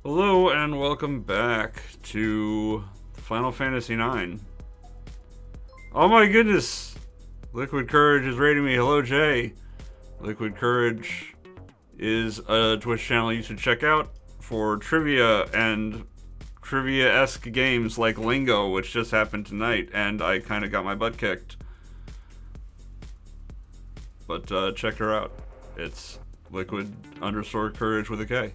Hello and welcome back to Final Fantasy IX. Oh my goodness! Liquid Courage is rating me. Hello, Jay. Liquid Courage is a Twitch channel you should check out for trivia and trivia-esque games like Lingo, which just happened tonight, and I kind of got my butt kicked. But check her out. It's Liquid_Courage with a K.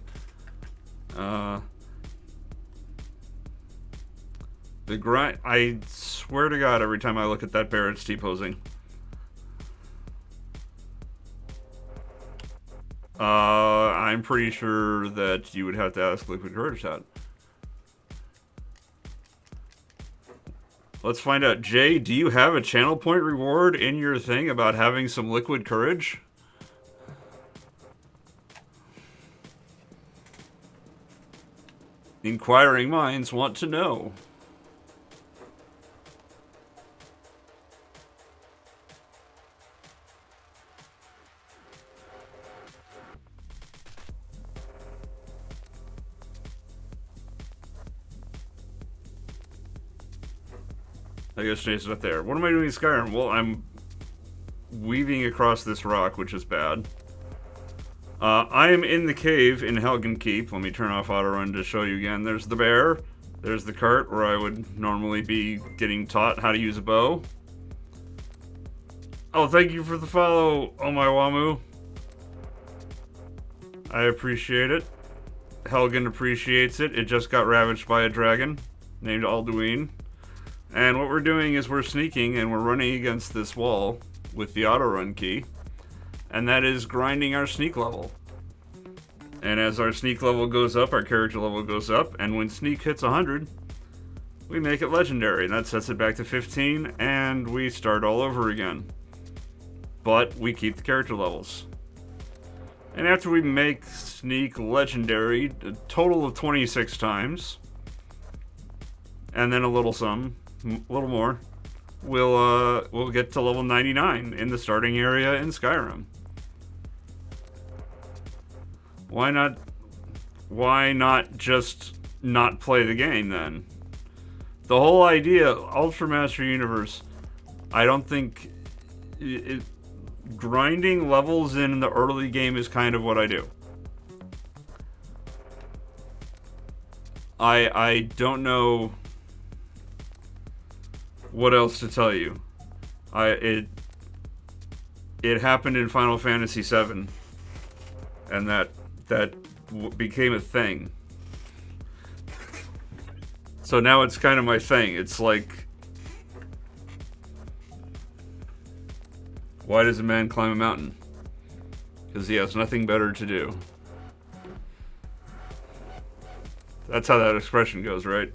The grind, I swear to God, every time I look at that bear, it's T-posing. I'm pretty sure that you would have to ask Liquid Courage that. Let's find out. Jay, do you have a channel point reward in your thing about having some Liquid Courage? Inquiring minds want to know. I guess Jason's not there. What am I doing in Skyrim? Well, I'm weaving across this rock, which is bad. I am in the cave in Helgen Keep. Let me turn off autorun to show you again. There's the bear. There's the cart where I would normally be getting taught how to use a bow. Oh, thank you for the follow, Oh My Wamu. I appreciate it. Helgen appreciates it. It just got ravaged by a dragon named Alduin. And what we're doing is we're sneaking and we're running against this wall with the autorun key. And that is grinding our sneak level. And as our sneak level goes up, our character level goes up. And when sneak hits 100, we make it legendary. And that sets it back to 15, and we start all over again. But we keep the character levels. And after we make sneak legendary a total of 26 times, and then a little more, we'll get to level 99 in the starting area in Skyrim. Why not just not play the game then? The whole idea, Ultramaster Universe, I don't think grinding levels in the early game is kind of what I do. I don't know what else to tell you. It happened in Final Fantasy VII, and that became a thing. So now it's kind of my thing. It's like, why does a man climb a mountain? Because he has nothing better to do. That's how that expression goes, right?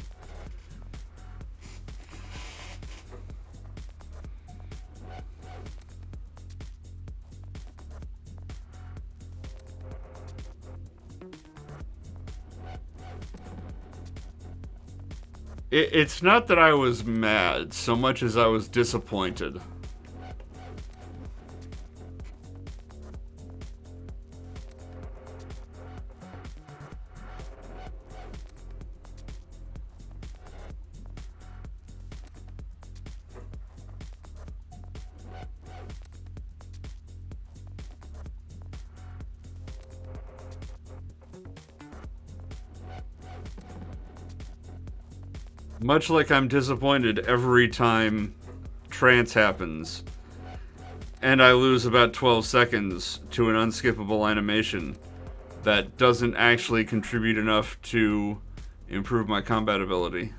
It's not that I was mad so much as I was disappointed. Much like I'm disappointed every time trance happens, and I lose about 12 seconds to an unskippable animation that doesn't actually contribute enough to improve my combat ability.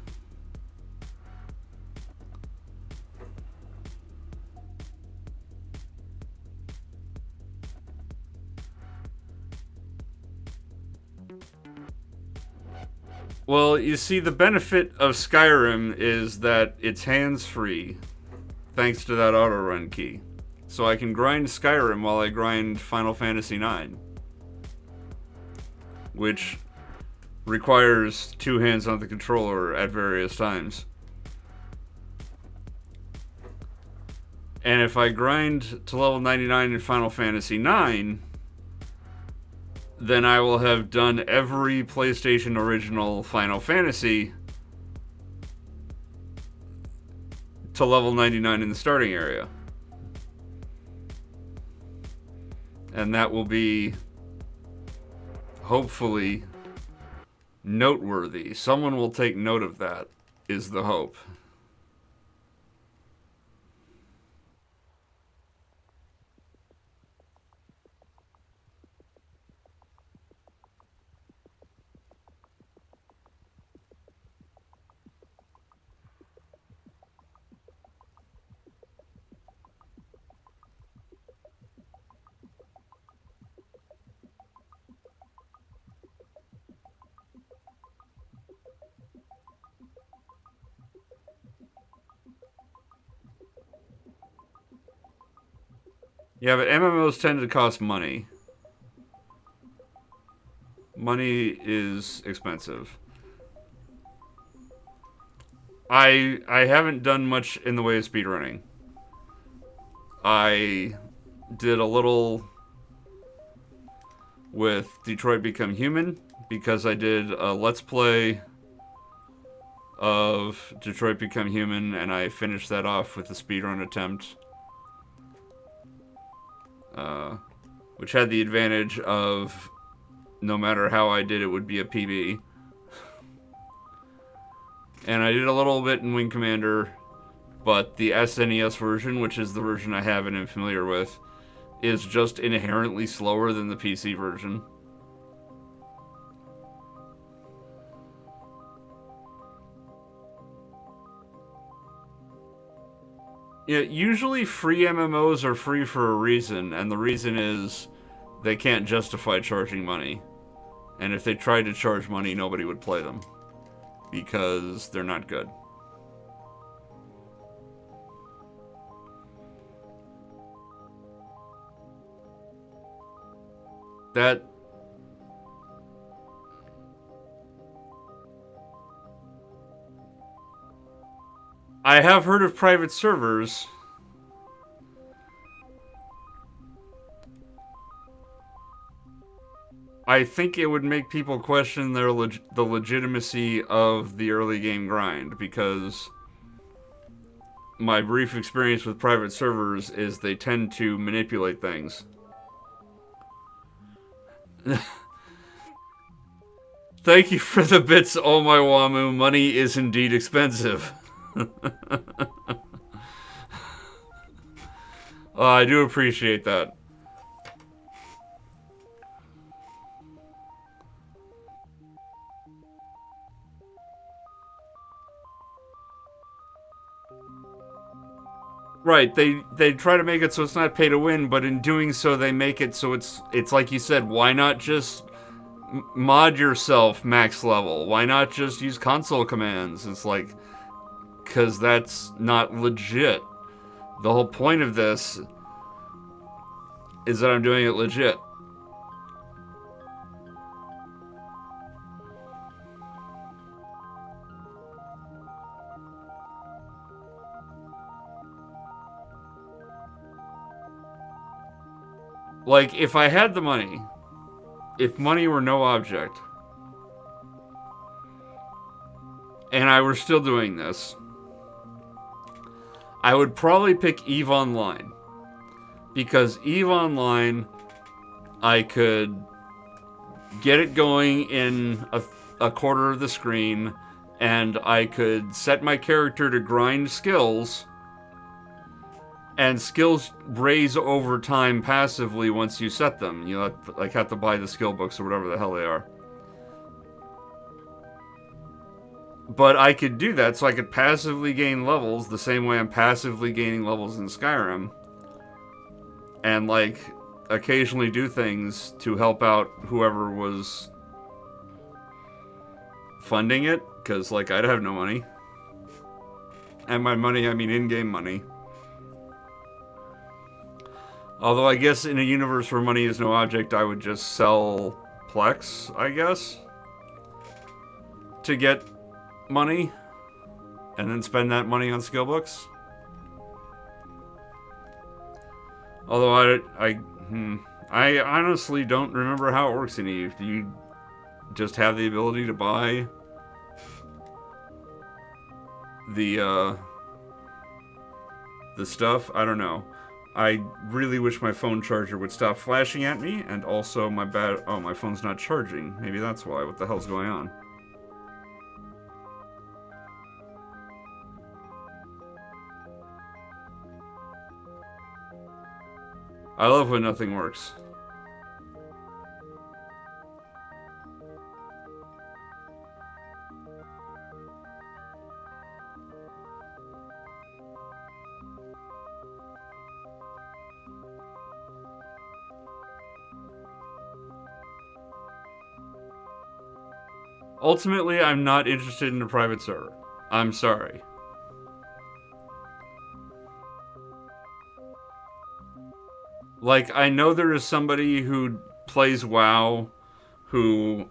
Well, you see, the benefit of Skyrim is that it's hands-free, thanks to that autorun key. So I can grind Skyrim while I grind Final Fantasy IX, which requires two hands on the controller at various times. And if I grind to level 99 in Final Fantasy IX, then I will have done every PlayStation original Final Fantasy to level 99 in the starting area. And that will be, hopefully, noteworthy. Someone will take note of that, is the hope. Yeah, but MMOs tend to cost money. Money is expensive. I haven't done much in the way of speedrunning. I did a little with Detroit Become Human because I did a Let's Play of Detroit Become Human and I finished that off with a speedrun attempt. Which had the advantage of no matter how I did, it would be a PB. And I did a little bit in Wing Commander, but the SNES version, which is the version I have and am familiar with, is just inherently slower than the PC version. Yeah, usually free MMOs are free for a reason, and the reason is they can't justify charging money. And if they tried to charge money, nobody would play them. Because they're not good. That... I have heard of private servers. I think it would make people question the legitimacy of the early game grind, because my brief experience with private servers is they tend to manipulate things. Thank you for the bits, oh my Wamu. Money is indeed expensive. I do appreciate that. Right, they try to make it so it's not pay to win, but in doing so they make it so it's like you said, why not just mod yourself max level? Why not just use console commands? It's like, because that's not legit. The whole point of this is that I'm doing it legit. Like, if I had the money, if money were no object, and I were still doing this, I would probably pick EVE Online. Because EVE Online, I could get it going in a quarter of the screen, and I could set my character to grind skills, and skills raise over time passively once you set them. You have to buy the skill books or whatever the hell they are. But I could do that, so I could passively gain levels the same way I'm passively gaining levels in Skyrim. And, like, occasionally do things to help out whoever was funding it. Because, like, I'd have no money. And by money, I mean in-game money. Although I guess in a universe where money is no object, I would just sell Plex, I guess, to get money, and then spend that money on skill books. Although I honestly don't remember how it works in Eve. Do you just have the ability to buy the the stuff? I don't know. I really wish my phone charger would stop flashing at me, and also my phone's not charging. Maybe that's why. What the hell's going on? I love when nothing works. Ultimately, I'm not interested in a private server. I'm sorry. Like, I know there is somebody who plays WoW who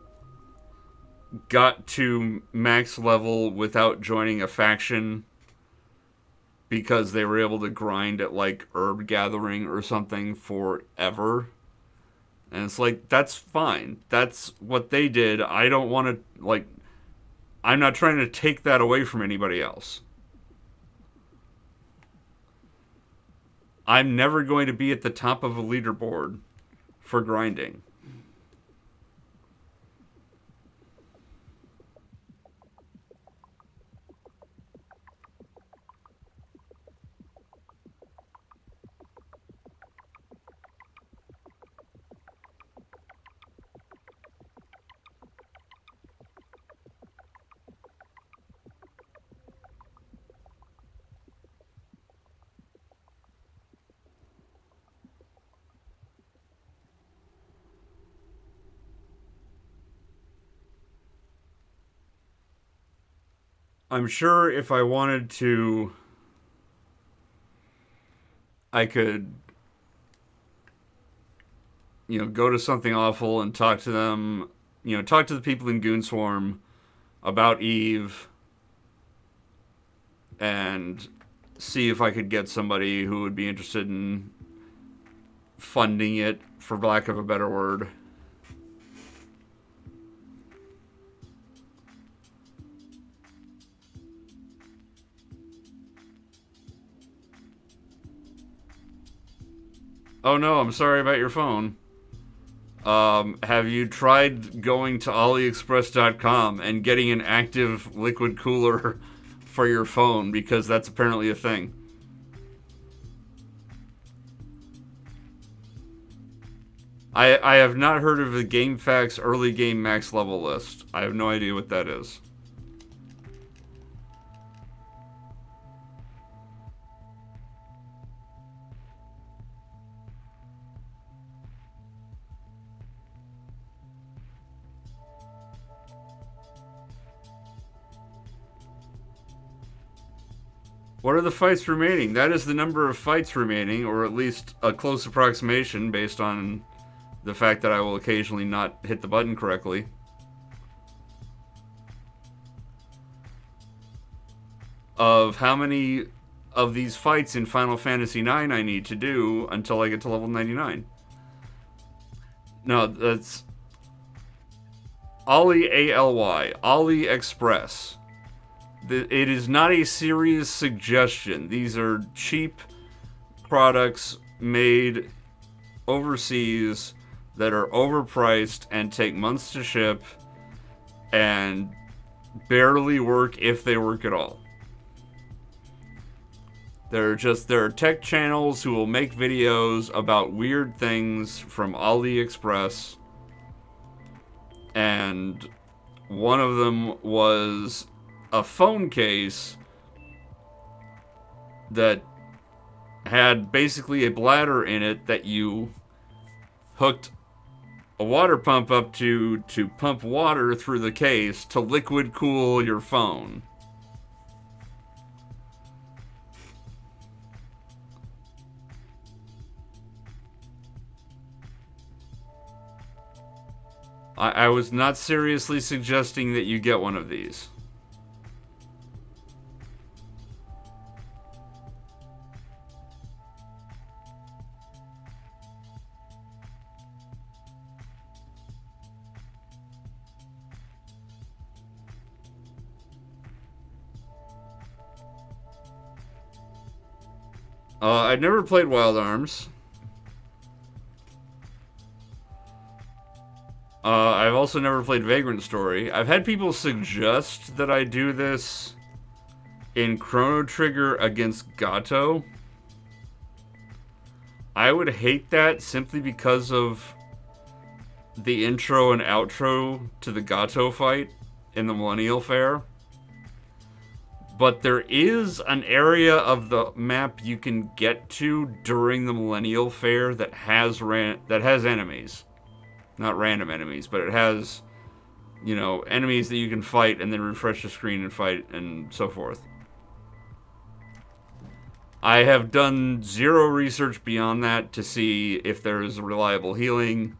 got to max level without joining a faction because they were able to grind at, like, herb gathering or something forever. And it's like, that's fine. That's what they did. I don't want to, like, I'm not trying to take that away from anybody else. I'm never going to be at the top of a leaderboard for grinding. I'm sure if I wanted to, I could, go to something awful and talk to them, talk to the people in Goonswarm about Eve and see if I could get somebody who would be interested in funding it, for lack of a better word. Oh no, I'm sorry about your phone. Have you tried going to AliExpress.com and getting an active liquid cooler for your phone? Because that's apparently a thing. I have not heard of the GameFAQs early game max level list. I have no idea what that is. What are the fights remaining? That is the number of fights remaining, or at least a close approximation based on the fact that I will occasionally not hit the button correctly. Of how many of these fights in Final Fantasy IX I need to do until I get to level 99. No, that's Ali ALY, AliExpress. It is not a serious suggestion. These are cheap products made overseas that are overpriced and take months to ship and barely work if they work at all. There are tech channels who will make videos about weird things from AliExpress, and one of them was a phone case that had basically a bladder in it that you hooked a water pump up to pump water through the case to liquid cool your phone. I was not seriously suggesting that you get one of these. I'd never played Wild Arms. I've also never played Vagrant Story. I've had people suggest that I do this in Chrono Trigger against Gato. I would hate that simply because of the intro and outro to the Gato fight in the Millennial Fair. But there is an area of the map you can get to during the Millennial Fair that has enemies. Not random enemies, but it has, enemies that you can fight and then refresh the screen and fight and so forth. I have done zero research beyond that to see if there is reliable healing,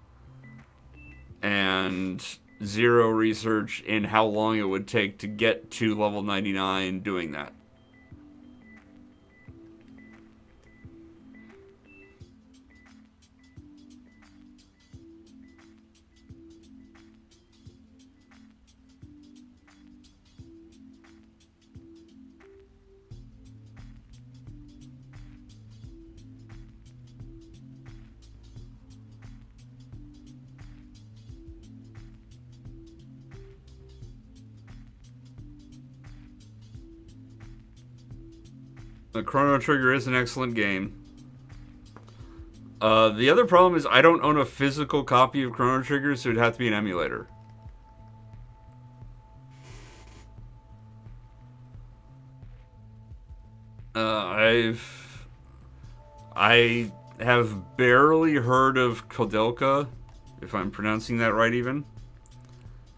and zero research in how long it would take to get to level 99 doing that. The Chrono Trigger is an excellent game. The other problem is I don't own a physical copy of Chrono Trigger, so it'd have to be an emulator. I have barely heard of Kodelka, if I'm pronouncing that right even.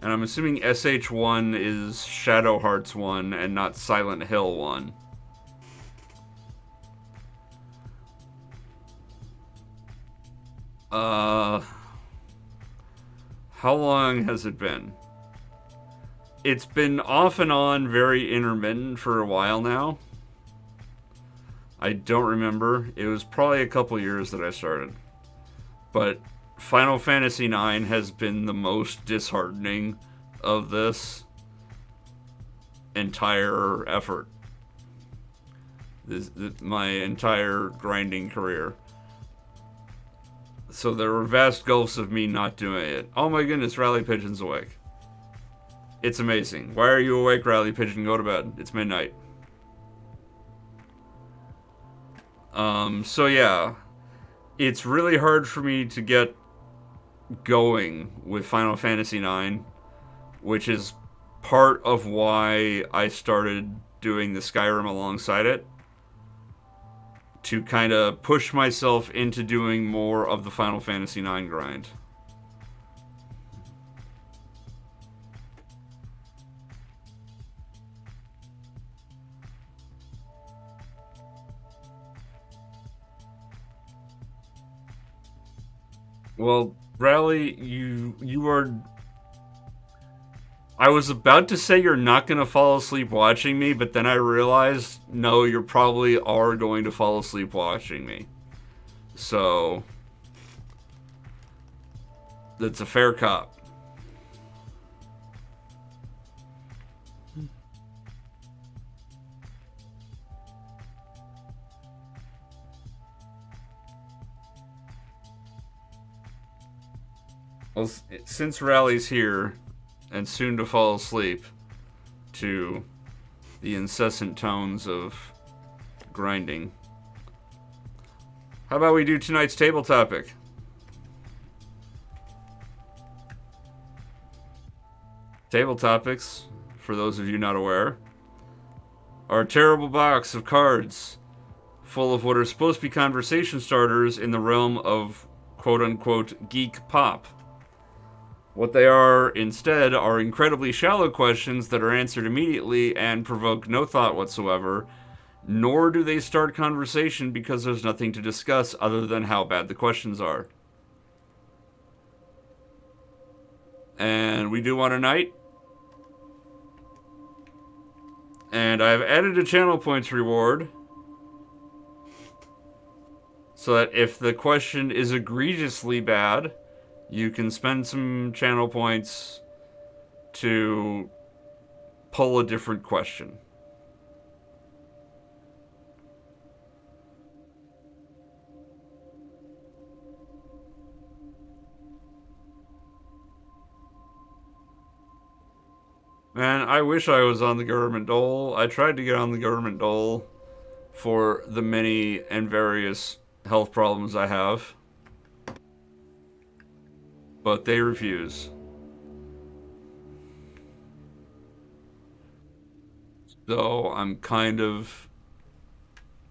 And I'm assuming SH1 is Shadow Hearts 1 and not Silent Hill 1. How long has it been? It's been off and on, very intermittent for a while now. I don't remember. It was probably a couple years that I started. But Final Fantasy IX has been the most disheartening of this entire effort. My entire grinding career. So there were vast gulfs of me not doing it. Oh my goodness, Rally Pigeon's awake. It's amazing. Why are you awake, Rally Pigeon? Go to bed. It's midnight. So yeah. It's really hard for me to get going with Final Fantasy IX, which is part of why I started doing the Skyrim alongside it. To kind of push myself into doing more of the Final Fantasy IX grind. Well, Rally, you are... I was about to say you're not going to fall asleep watching me, but then I realized, no, you probably are going to fall asleep watching me. So, that's a fair cop. Well, since Rally's here, and soon to fall asleep to the incessant tones of grinding, how about we do tonight's table topic? Table topics, for those of you not aware, are a terrible box of cards full of what are supposed to be conversation starters in the realm of quote-unquote geek pop. What they are instead are incredibly shallow questions that are answered immediately and provoke no thought whatsoever, nor do they start conversation because there's nothing to discuss other than how bad the questions are. And we do one a night. And I've added a channel points reward so that if the question is egregiously bad, you can spend some channel points to pull a different question. Man, I wish I was on the government dole. I tried to get on the government dole for the many and various health problems I have, but they refuse. So I'm kind of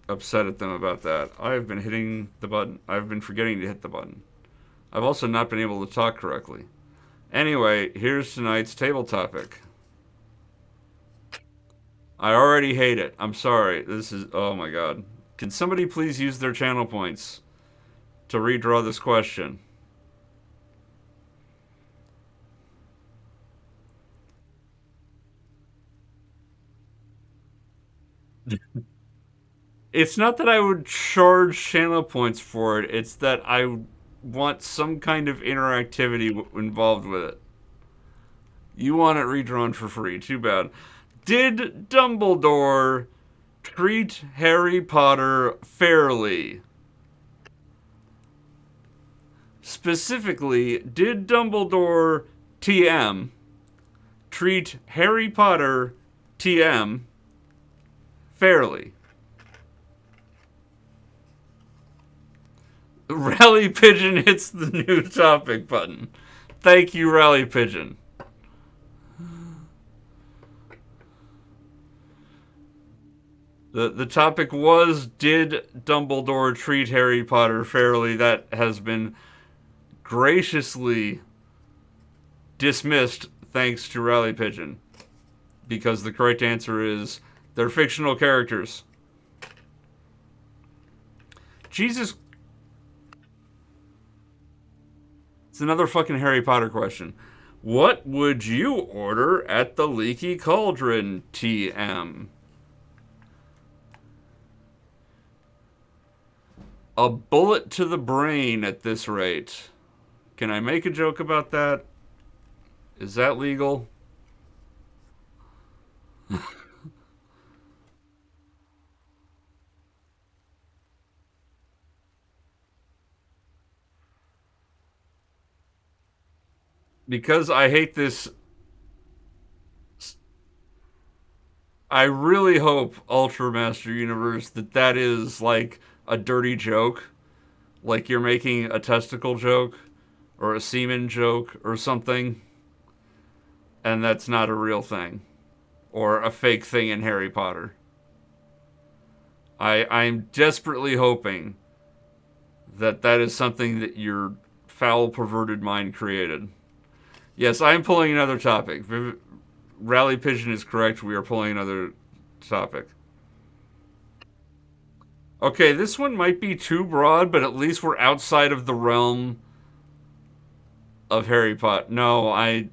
upset at them about that. I've been hitting the button. I've been forgetting to hit the button. I've also not been able to talk correctly. Anyway, here's tonight's table topic. I already hate it. I'm sorry. This is... Oh my god. Can somebody please use their channel points to redraw this question? It's not that I would charge channel points for it. It's that I want some kind of interactivity involved with it. You want it redrawn for free. Too bad. Did Dumbledore treat Harry Potter fairly? Specifically, did Dumbledore TM treat Harry Potter TM fairly? Rally Pigeon hits the new topic button. Thank you, Rally Pigeon. The topic was, did Dumbledore treat Harry Potter fairly? That has been graciously dismissed thanks to Rally Pigeon. Because the correct answer is, they're fictional characters. Jesus. It's another fucking Harry Potter question. What would you order at the Leaky Cauldron, TM? A bullet to the brain at this rate. Can I make a joke about that? Is that legal? Because I hate this. I really hope, Ultra Master Universe, that is like a dirty joke. Like you're making a testicle joke or a semen joke or something. And that's not a real thing. Or a fake thing in Harry Potter. I'm desperately hoping that is something that your foul, perverted mind created. Yes, I am pulling another topic. Rally Pigeon is correct. We are pulling another topic. Okay, this one might be too broad, but at least we're outside of the realm of Harry Potter. No, I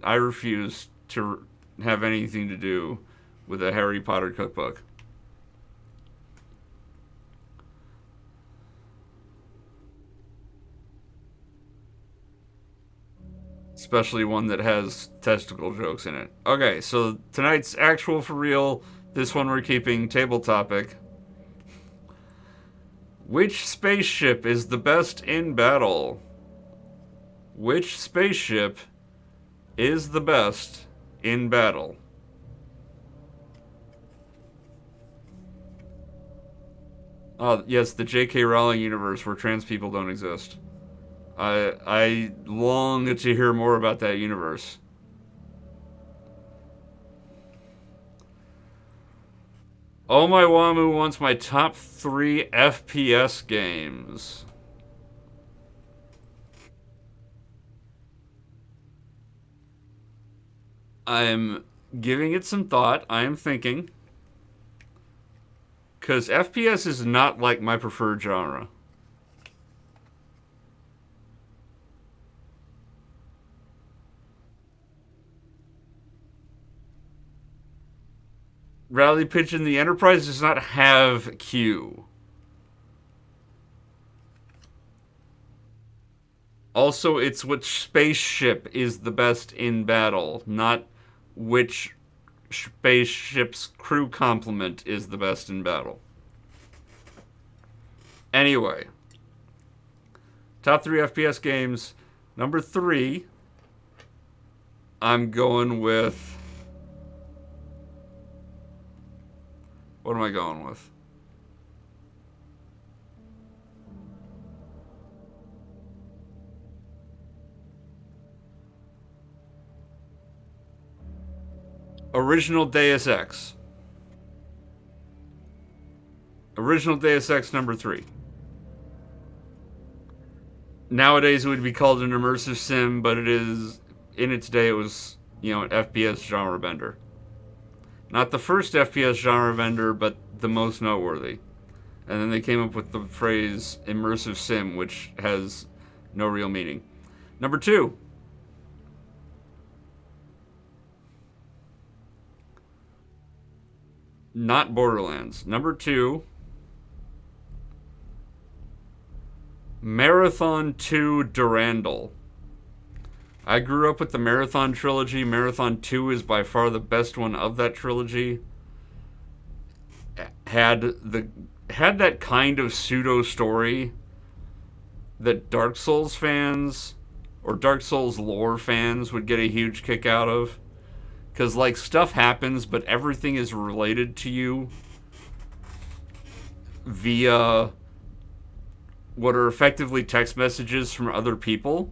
refuse to have anything to do with a Harry Potter cookbook. Especially one that has testicle jokes in it. Okay, so tonight's actual for real. This one we're keeping table topic. Which spaceship is the best in battle? Which spaceship is the best in battle? Yes, the J.K. Rowling universe where trans people don't exist. I long to hear more about that universe. Oh My Wamu wants my top 3 FPS games. I'm giving it some thought. I am thinking. Because FPS is not like my preferred genre. Rally Pigeon, the Enterprise does not have Q. Also, it's which spaceship is the best in battle, not which spaceship's crew complement is the best in battle. Anyway, top 3 FPS games. Number 3, I'm going with What am I going with? Original Deus Ex. Original Deus Ex number 3. Nowadays it would be called an immersive sim, but it is, in its day, it was, an FPS genre bender. Not the first FPS genre bender, but the most noteworthy. And then they came up with the phrase immersive sim, which has no real meaning. Number 2. Not Borderlands. Number 2. Marathon 2 Durandal. I grew up with the Marathon trilogy. Marathon 2 is by far the best one of that trilogy. Had that kind of pseudo story that Dark Souls fans or Dark Souls lore fans would get a huge kick out of. Because, like, stuff happens, but everything is related to you via what are effectively text messages from other people.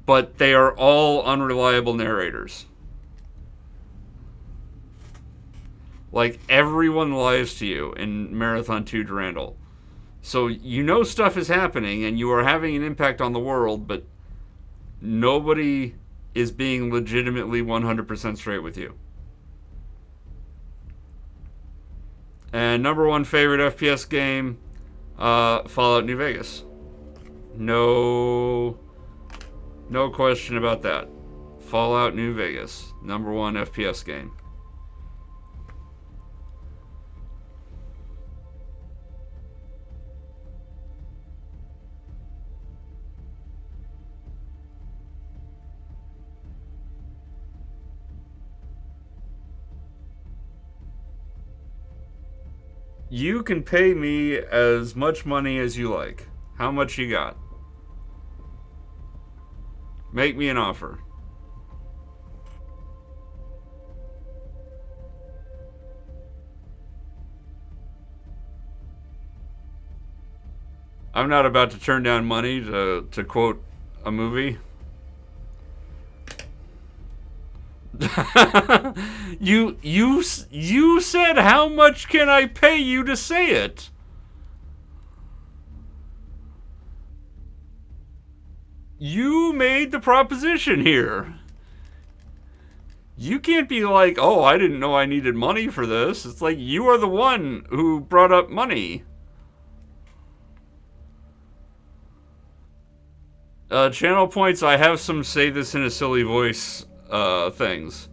But they are all unreliable narrators. Like, everyone lies to you in Marathon 2 Durandal. So you know stuff is happening and you are having an impact on the world, but nobody is being legitimately 100% straight with you. And number 1 favorite FPS game, Fallout New Vegas. No question about that. Fallout New Vegas, number 1 FPS game. You can pay me as much money as you like. How much you got? Make me an offer. I'm not about to turn down money to quote a movie. you said how much can I pay you to say it? You made the proposition here. You can't be like, oh, I didn't know I needed money for this. It's like you are the one who brought up money. Channel points, I have some say this in a silly voice things.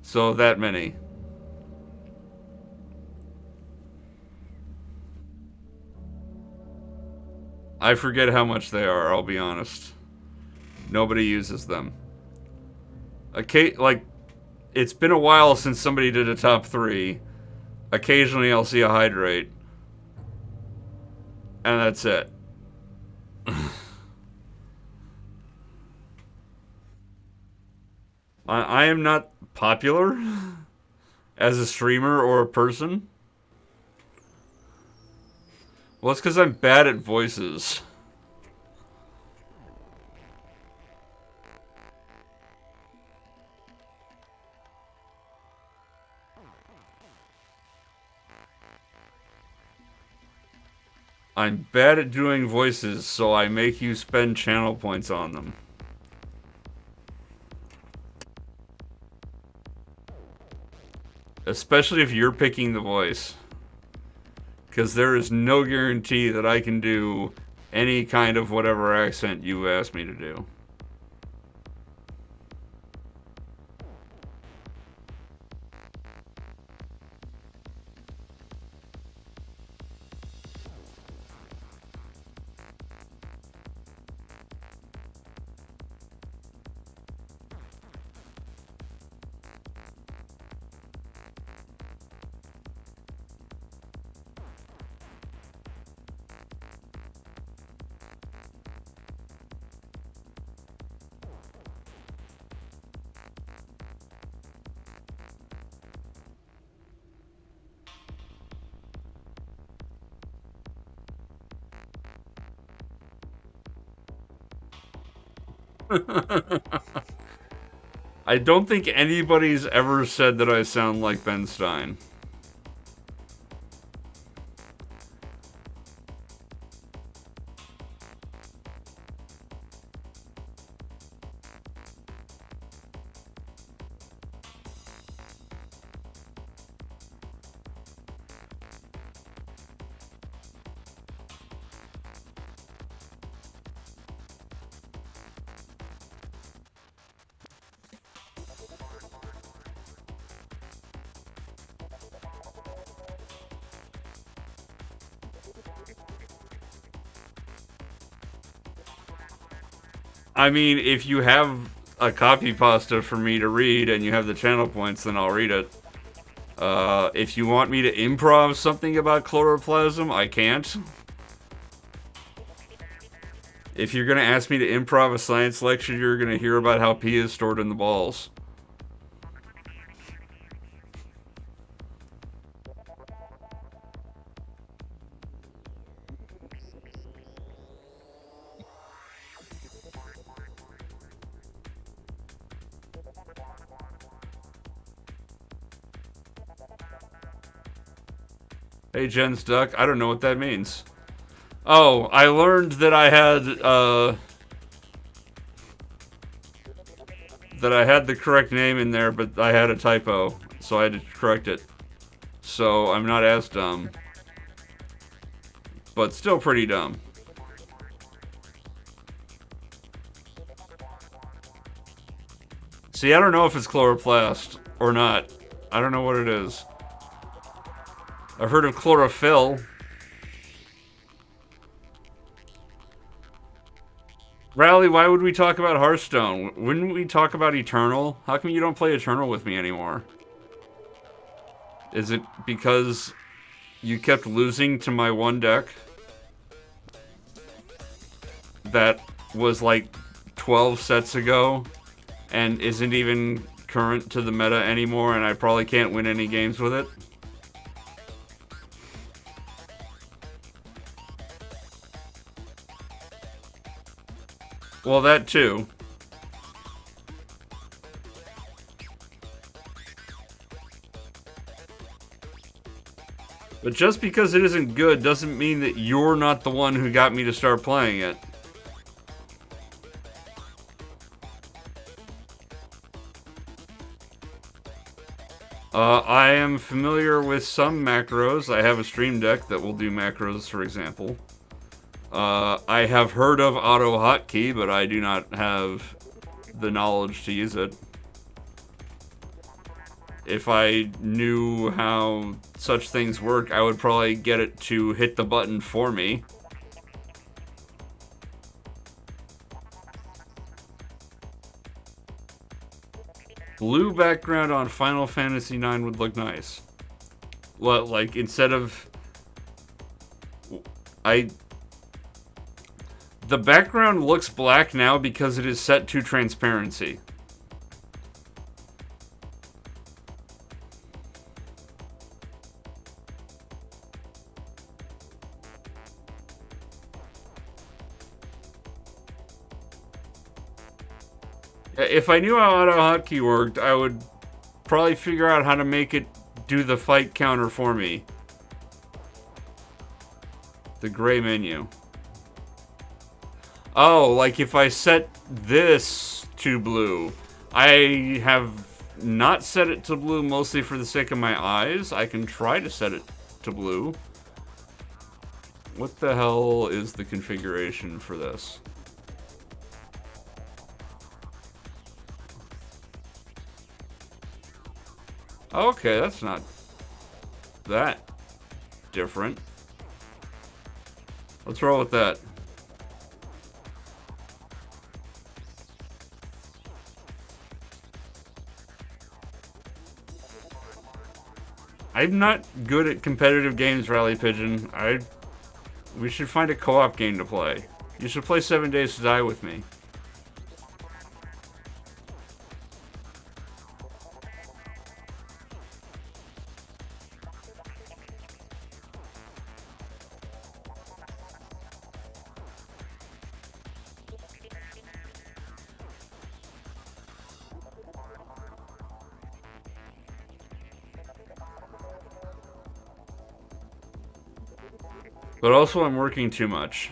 So that many. I forget how much they are, I'll be honest. Nobody uses them. Like, it's been a while since somebody did a top 3. Occasionally I'll see a hydrate. And that's it. I am not popular as a streamer or a person. Well, it's because I'm bad at voices. I'm bad at doing voices, so I make you spend channel points on them. Especially if you're picking the voice. Because there is no guarantee that I can do any kind of whatever accent you ask me to do. I don't think anybody's ever said that I sound like Ben Stein. I mean, if you have a copy pasta for me to read and you have the channel points, then I'll read it. If you want me to improv something about chloroplasm, I can't. If you're gonna ask me to improv a science lecture, you're gonna hear about how pee is stored in the balls. Hey, Jen's Duck, I don't know what that means. Oh, I learned that I had, the correct name in there, but I had a typo, so I had to correct it. So I'm not as dumb. But still pretty dumb. See, I don't know if it's chloroplast or not. I don't know what it is. I've heard of chlorophyll. Rally, why would we talk about Hearthstone? Wouldn't we talk about Eternal? How come you don't play Eternal with me anymore? Is it because you kept losing to my one deck? That was like 12 sets ago and isn't even current to the meta anymore, and I probably can't win any games with it? Well, that too. But just because it isn't good doesn't mean that you're not the one who got me to start playing it. I am familiar with some macros. I have a stream deck that will do macros, for example. I have heard of auto hotkey, but I do not have the knowledge to use it. If I knew how such things work, I would probably get it to hit the button for me. Blue background on Final Fantasy IX would look nice. Well, like, instead of... The background looks black now because it is set to transparency. If I knew how auto hotkey worked, I would probably figure out how to make it do the fight counter for me. The gray menu. Oh, like if I set this to blue. I have not set it to blue mostly for the sake of my eyes. I can try to set it to blue. What the hell is the configuration for this? Okay, that's not that different. Let's roll with that. I'm not good at competitive games, Rally Pigeon. We should find a co-op game to play. You should play 7 Days to Die with me. But also I'm working too much.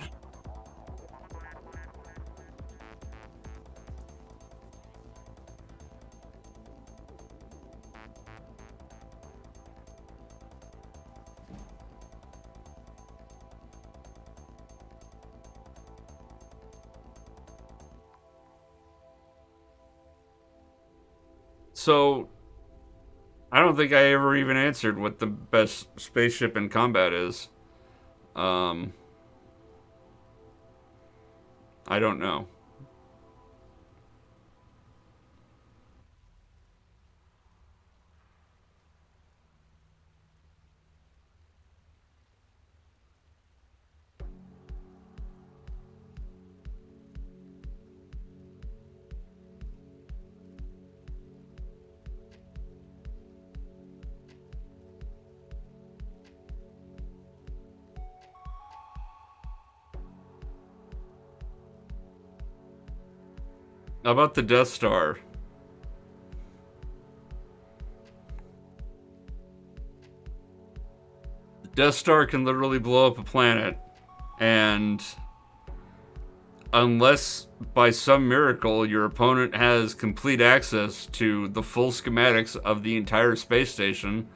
So, I don't think I ever even answered what the best spaceship in combat is. Um, I don't know. How about the Death Star? The Death Star can literally blow up a planet, and unless by some miracle your opponent has complete access to the full schematics of the entire space station,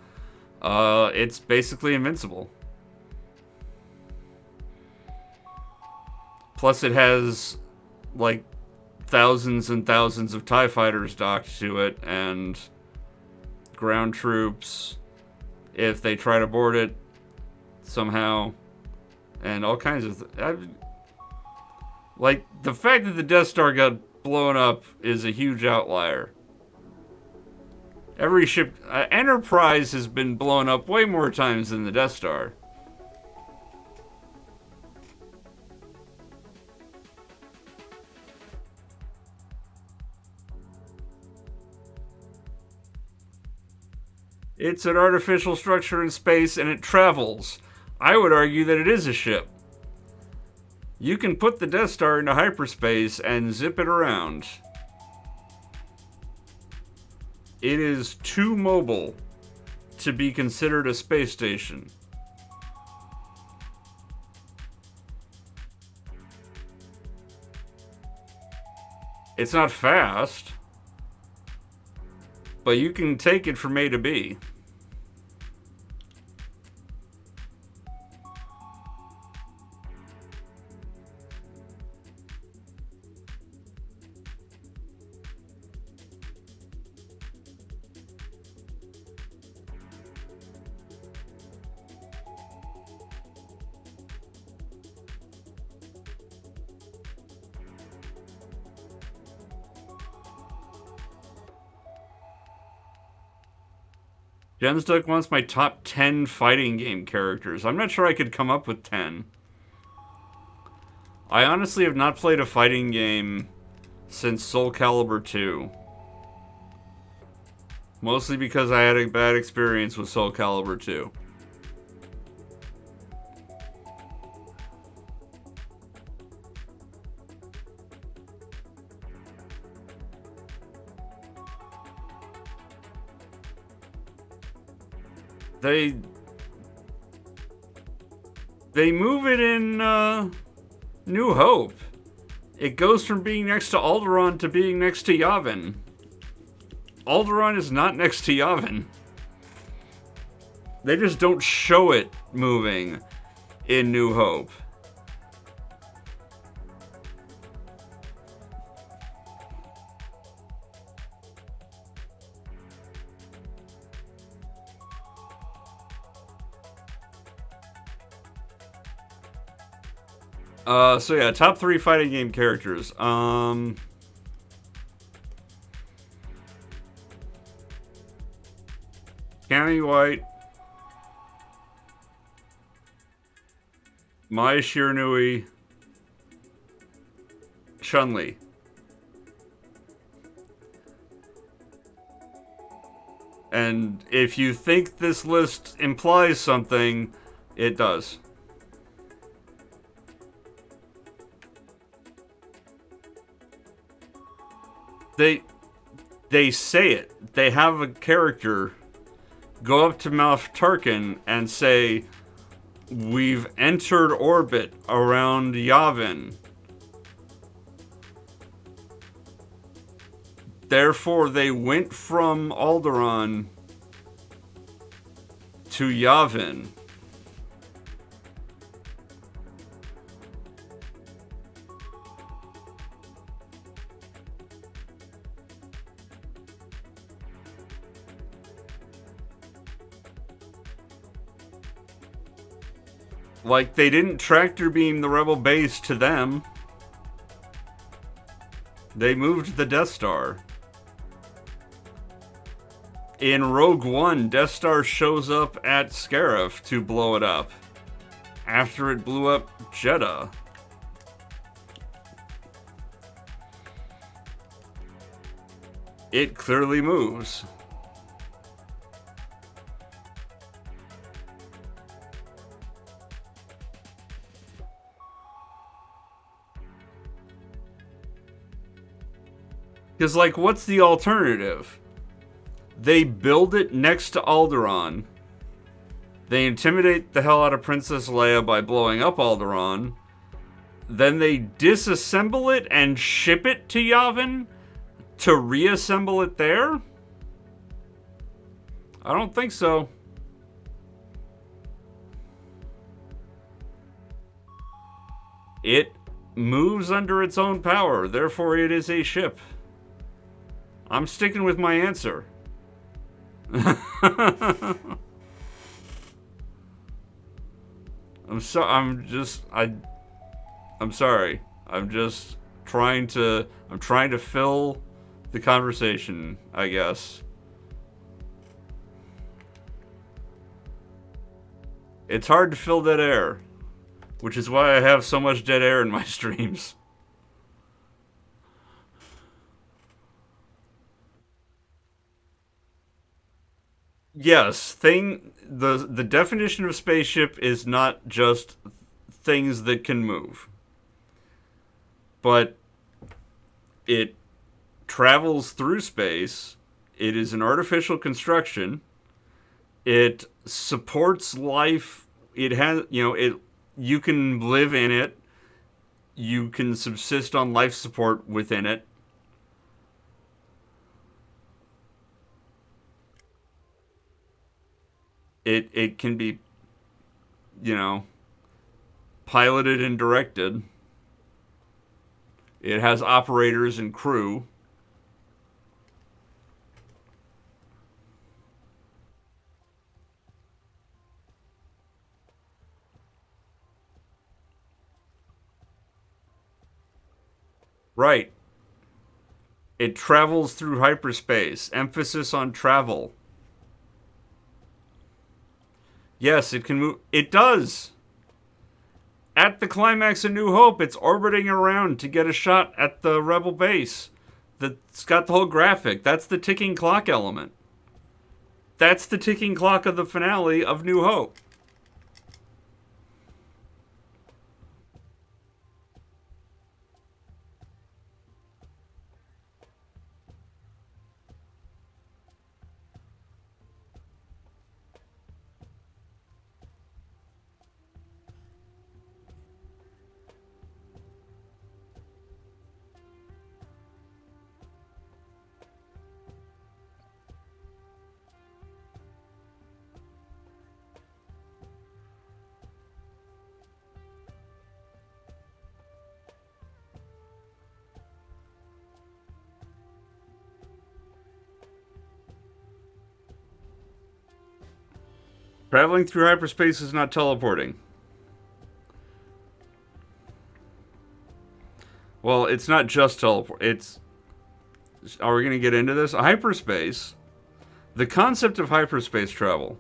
it's basically invincible. Plus, it has like thousands and thousands of TIE fighters docked to it, and ground troops if they try to board it somehow, and all kinds of like, the fact that the Death Star got blown up is a huge outlier. Every ship, Enterprise has been blown up way more times than the Death Star. It's an artificial structure in space, and it travels. I would argue that it is a ship. You can put the Death Star into hyperspace and zip it around. It is too mobile to be considered a space station. It's not fast, but you can take it from A to B. Jensduck wants my top 10 fighting game characters. I'm not sure I could come up with 10. I honestly have not played a fighting game since Soul Calibur 2. Mostly because I had a bad experience with Soul Calibur 2. They move it in New Hope. It goes from being next to Alderaan to being next to Yavin. Alderaan is not next to Yavin. They just don't show it moving in New Hope. So yeah, top 3 fighting game characters. Cammy White, Mai Shiranui, Chun-Li. And if you think this list implies something, it does. They say it. They have a character go up to Moff Tarkin and say, We've entered orbit around Yavin. Therefore, they went from Alderaan to Yavin. Like, they didn't tractor beam the rebel base to them. They moved the Death Star. In Rogue One, Death Star shows up at Scarif to blow it up. After it blew up Jeddah. It clearly moves. Because, like, what's the alternative? They build it next to Alderaan. They intimidate the hell out of Princess Leia by blowing up Alderaan. Then they disassemble it and ship it to Yavin to reassemble it there? I don't think so. It moves under its own power, therefore it is a ship. I'm sticking with my answer. I'm sorry. I'm just trying to fill the conversation, I guess. It's hard to fill dead air, which is why I have so much dead air in my streams. Yes, the definition of spaceship is not just things that can move. But it travels through space. It is an artificial construction. It supports life. It has, you can live in it. You can subsist on life support within it. It can be, piloted and directed. It has operators and crew. Right. It travels through hyperspace. Emphasis on travel. Yes, it can move. It does. At the climax of New Hope, it's orbiting around to get a shot at the Rebel base. That's got the whole graphic. That's the ticking clock element. That's the ticking clock of the finale of New Hope. Traveling through hyperspace is not teleporting. Well, it's not just teleport. Are we going to get into this? Hyperspace. The concept of hyperspace travel.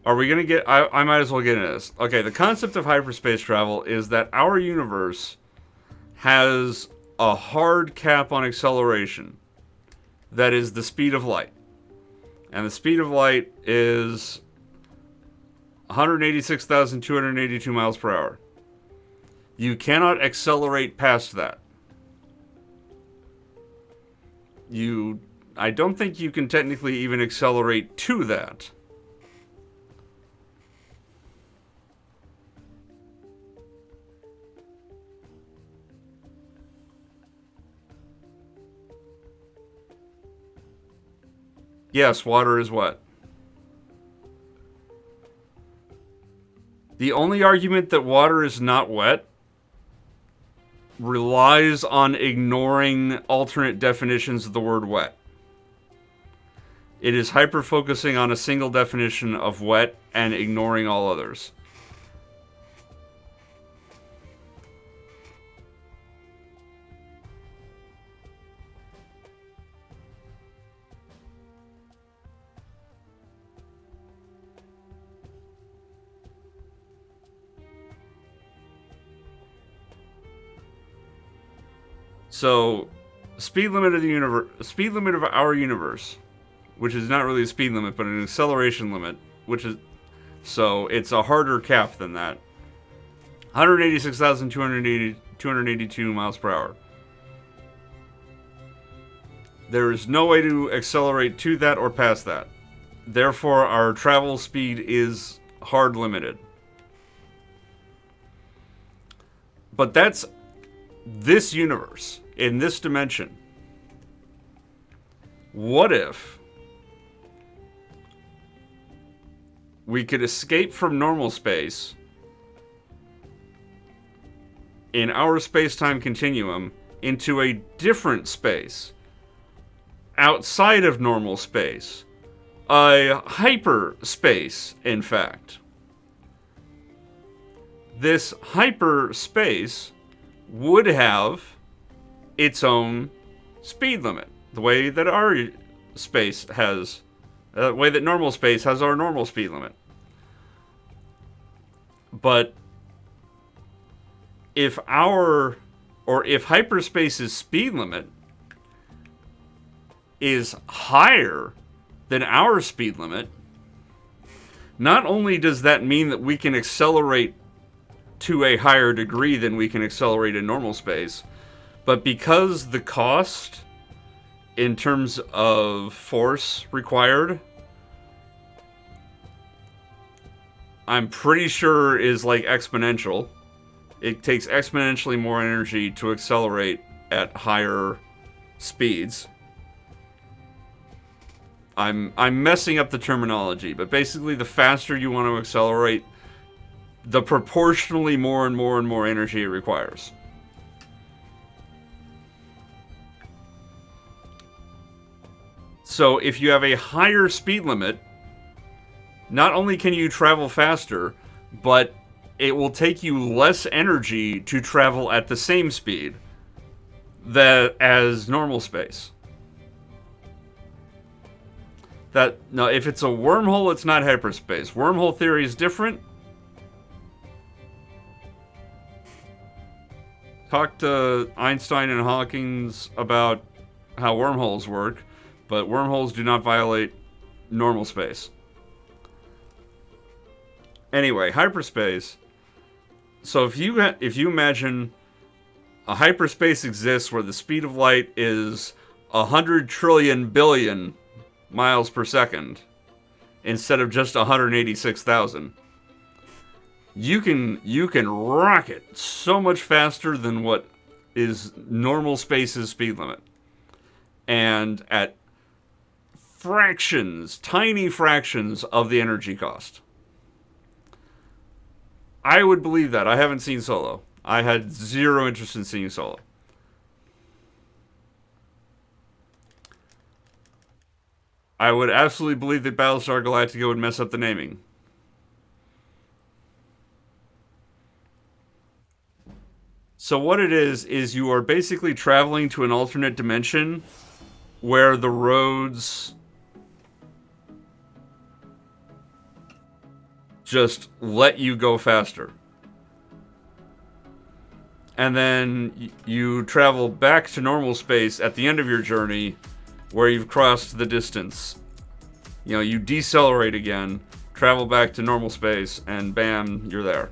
Are we going to get... I might as well get into this. Okay, the concept of hyperspace travel is that our universe has a hard cap on acceleration. That is the speed of light. And the speed of light is 186,282 miles per hour. You cannot accelerate past that. I don't think you can technically even accelerate to that. Yes, water is wet. The only argument that water is not wet relies on ignoring alternate definitions of the word wet. It is hyper-focusing on a single definition of wet and ignoring all others. So, speed limit of the universe, speed limit of our universe, which is not really a speed limit, but an acceleration limit, which is, so it's a harder cap than that. 186,282 miles per hour. There is no way to accelerate to that or past that. Therefore, our travel speed is hard limited. But that's this universe, in this dimension. What if we could escape from normal space in our space-time continuum into a different space outside of normal space? A hyperspace, in fact. This hyperspace would have its own speed limit, the way that our space has, the way that normal space has our normal speed limit. But if if hyperspace's speed limit is higher than our speed limit, not only does that mean that we can accelerate to a higher degree than we can accelerate in normal space, but because the cost in terms of force required, I'm pretty sure is like exponential. It takes exponentially more energy to accelerate at higher speeds. I'm messing up the terminology, but basically the faster you want to accelerate, the proportionally more and more and more energy it requires. So if you have a higher speed limit, not only can you travel faster, but it will take you less energy to travel at the same speed as normal space. Now, if it's a wormhole, it's not hyperspace. Wormhole theory is different. Talk to Einstein and Hawkins about how wormholes work, but wormholes do not violate normal space. Anyway, hyperspace. So if you imagine a hyperspace exists where the speed of light is 100 trillion billion miles per second instead of just 186,000. You can rocket so much faster than what is normal space's speed limit. And at fractions, tiny fractions of the energy cost. I would believe that. I haven't seen Solo. I had zero interest in seeing Solo. I would absolutely believe that Battlestar Galactica would mess up the naming. So what it is you are basically traveling to an alternate dimension where the roads just let you go faster. And then you travel back to normal space at the end of your journey where you've crossed the distance. You know, you decelerate again, travel back to normal space, and bam, you're there.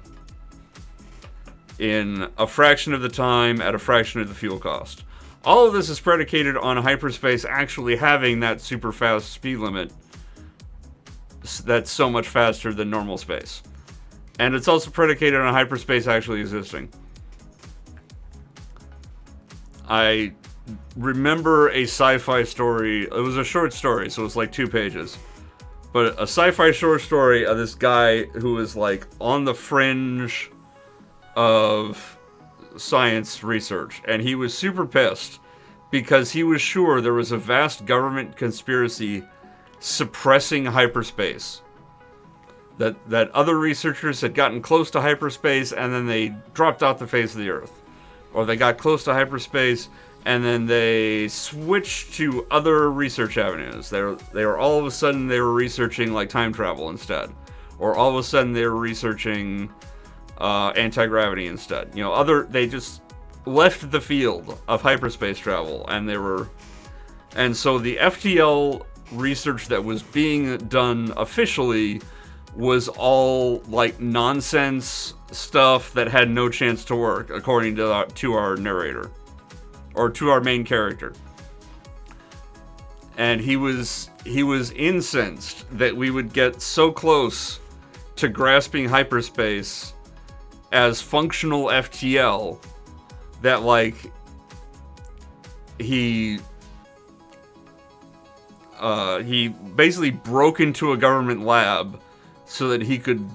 In a fraction of the time, at a fraction of the fuel cost. All of this is predicated on hyperspace actually having that super fast speed limit that's so much faster than normal space. And it's also predicated on hyperspace actually existing. I remember a sci-fi story. It was a short story, so it was like 2 pages. But a sci-fi short story of this guy who was like on the fringe of science research. And he was super pissed because he was sure there was a vast government conspiracy suppressing hyperspace. That other researchers had gotten close to hyperspace and then they dropped off the face of the Earth. Or they got close to hyperspace and then they switched to other research avenues. They were all of a sudden they were researching like time travel instead. Or all of a sudden they were researching anti-gravity instead. You know, they just left the field of hyperspace travel and so the FTL research that was being done officially was all like nonsense stuff that had no chance to work, according to our narrator, or to our main character. And he was incensed that we would get so close to grasping hyperspace as functional FTL that like he basically broke into a government lab so that he could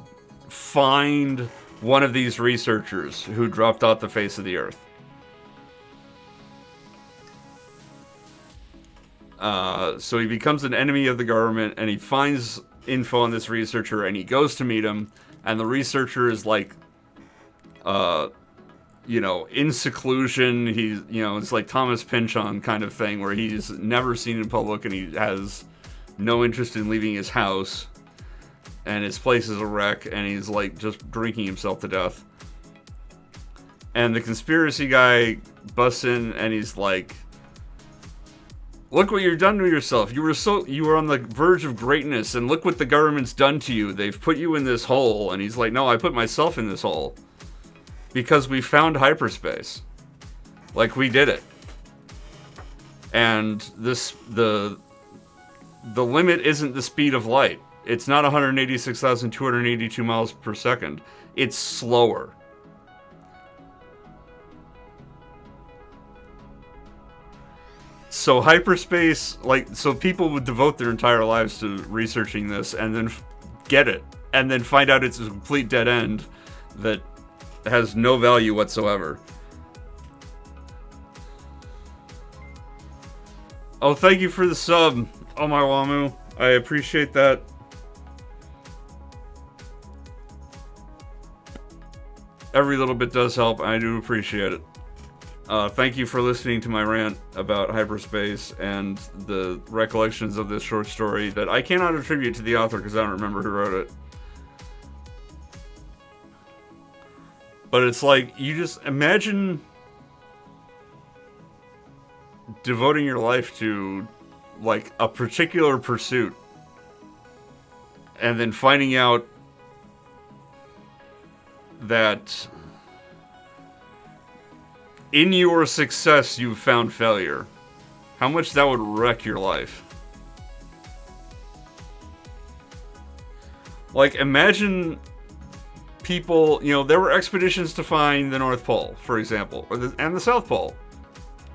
find one of these researchers who dropped off the face of the Earth. So he becomes an enemy of the government, and he finds info on this researcher, and he goes to meet him, and the researcher is like, in seclusion. He's, it's like Thomas Pynchon kind of thing, where he's never seen in public, and he has no interest in leaving his house. And his place is a wreck, and he's like just drinking himself to death. And the conspiracy guy busts in, and he's like, "Look what you've done to yourself. You were on the verge of greatness, and look what the government's done to you. They've put you in this hole." And he's like, "No, I put myself in this hole because we found hyperspace. Like, we did it. And the limit isn't the speed of light. It's not 186,282 miles per second. It's slower." So hyperspace, so people would devote their entire lives to researching this and then get it. And then find out it's a complete dead end that has no value whatsoever. Oh, thank you for the sub. Oh my Wamu. I appreciate that. Every little bit does help. I do appreciate it. Thank you for listening to my rant about hyperspace and the recollections of this short story that I cannot attribute to the author because I don't remember who wrote it. But it's like, you just imagine devoting your life to like a particular pursuit and then finding out that in your success you've found failure. How much that would wreck your life. Like, imagine people, there were expeditions to find the North Pole, for example, and the South Pole.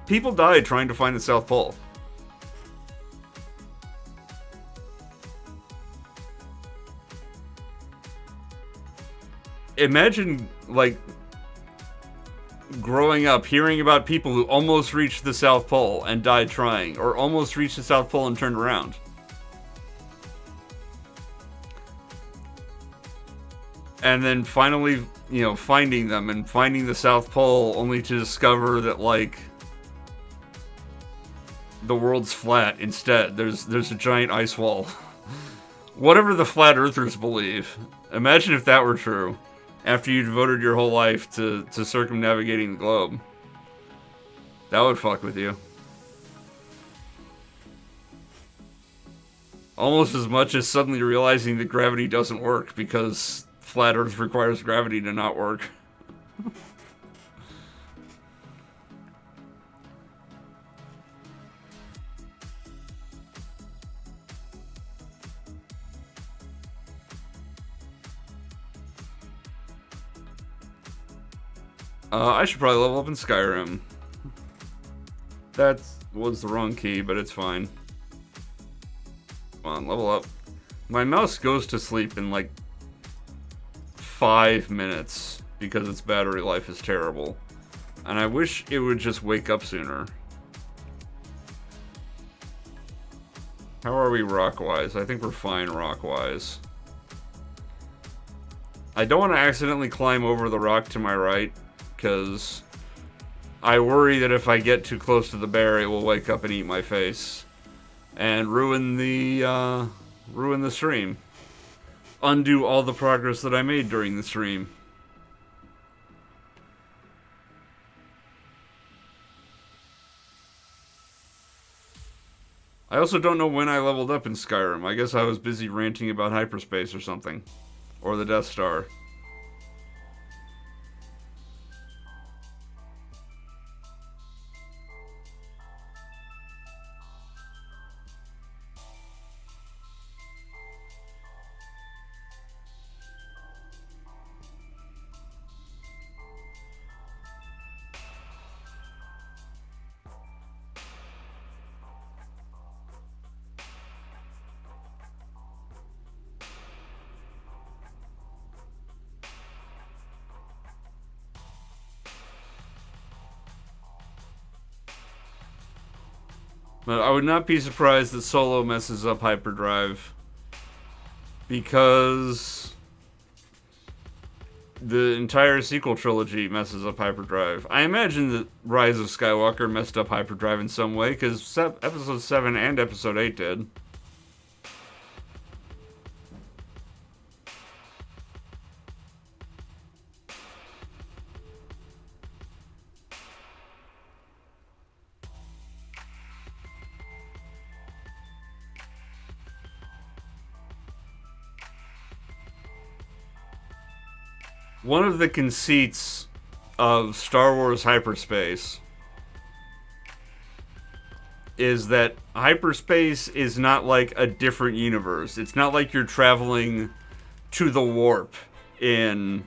People died trying to find the South Pole. Imagine, growing up, hearing about people who almost reached the South Pole and died trying, or almost reached the South Pole and turned around. And then finally, finding them and finding the South Pole only to discover that, the world's flat instead. There's a giant ice wall. Whatever the flat earthers believe. Imagine if that were true. After you devoted your whole life to circumnavigating the globe. That would fuck with you. Almost as much as suddenly realizing that gravity doesn't work because flat Earth requires gravity to not work. I should probably level up in Skyrim. That was the wrong key, but it's fine. Come on, level up. My mouse goes to sleep in like 5 minutes because its battery life is terrible. And I wish it would just wake up sooner. How are we rock-wise? I think we're fine rock-wise. I don't want to accidentally climb over the rock to my right, because I worry that if I get too close to the bear, it will wake up and eat my face. And ruin the stream. Undo all the progress that I made during the stream. I also don't know when I leveled up in Skyrim. I guess I was busy ranting about hyperspace or something. Or the Death Star. But I would not be surprised that Solo messes up hyperdrive, because the entire sequel trilogy messes up hyperdrive. I imagine that Rise of Skywalker messed up hyperdrive in some way, because episode 7 and episode 8 did. One of the conceits of Star Wars hyperspace is that hyperspace is not like a different universe. It's not like you're traveling to the warp in...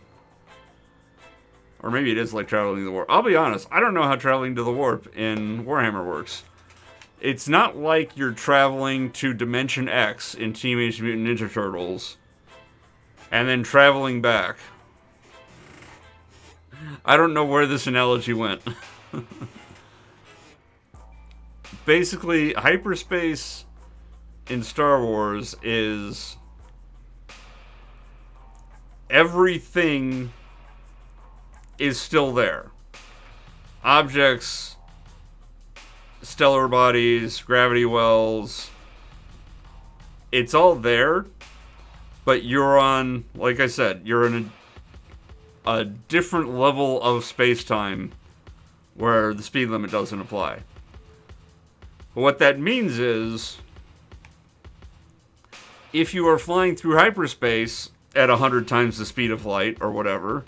Or maybe it is like traveling to the warp. I'll be honest, I don't know how traveling to the warp in Warhammer works. It's not like you're traveling to Dimension X in Teenage Mutant Ninja Turtles and then traveling back. I don't know where this analogy went. Basically, hyperspace in Star Wars is everything is still there. Objects, stellar bodies, gravity wells. It's all there, but you're on, like I said, you're in a different level of space-time where the speed limit doesn't apply. But what that means is, if you are flying through hyperspace at 100 times the speed of light, or whatever,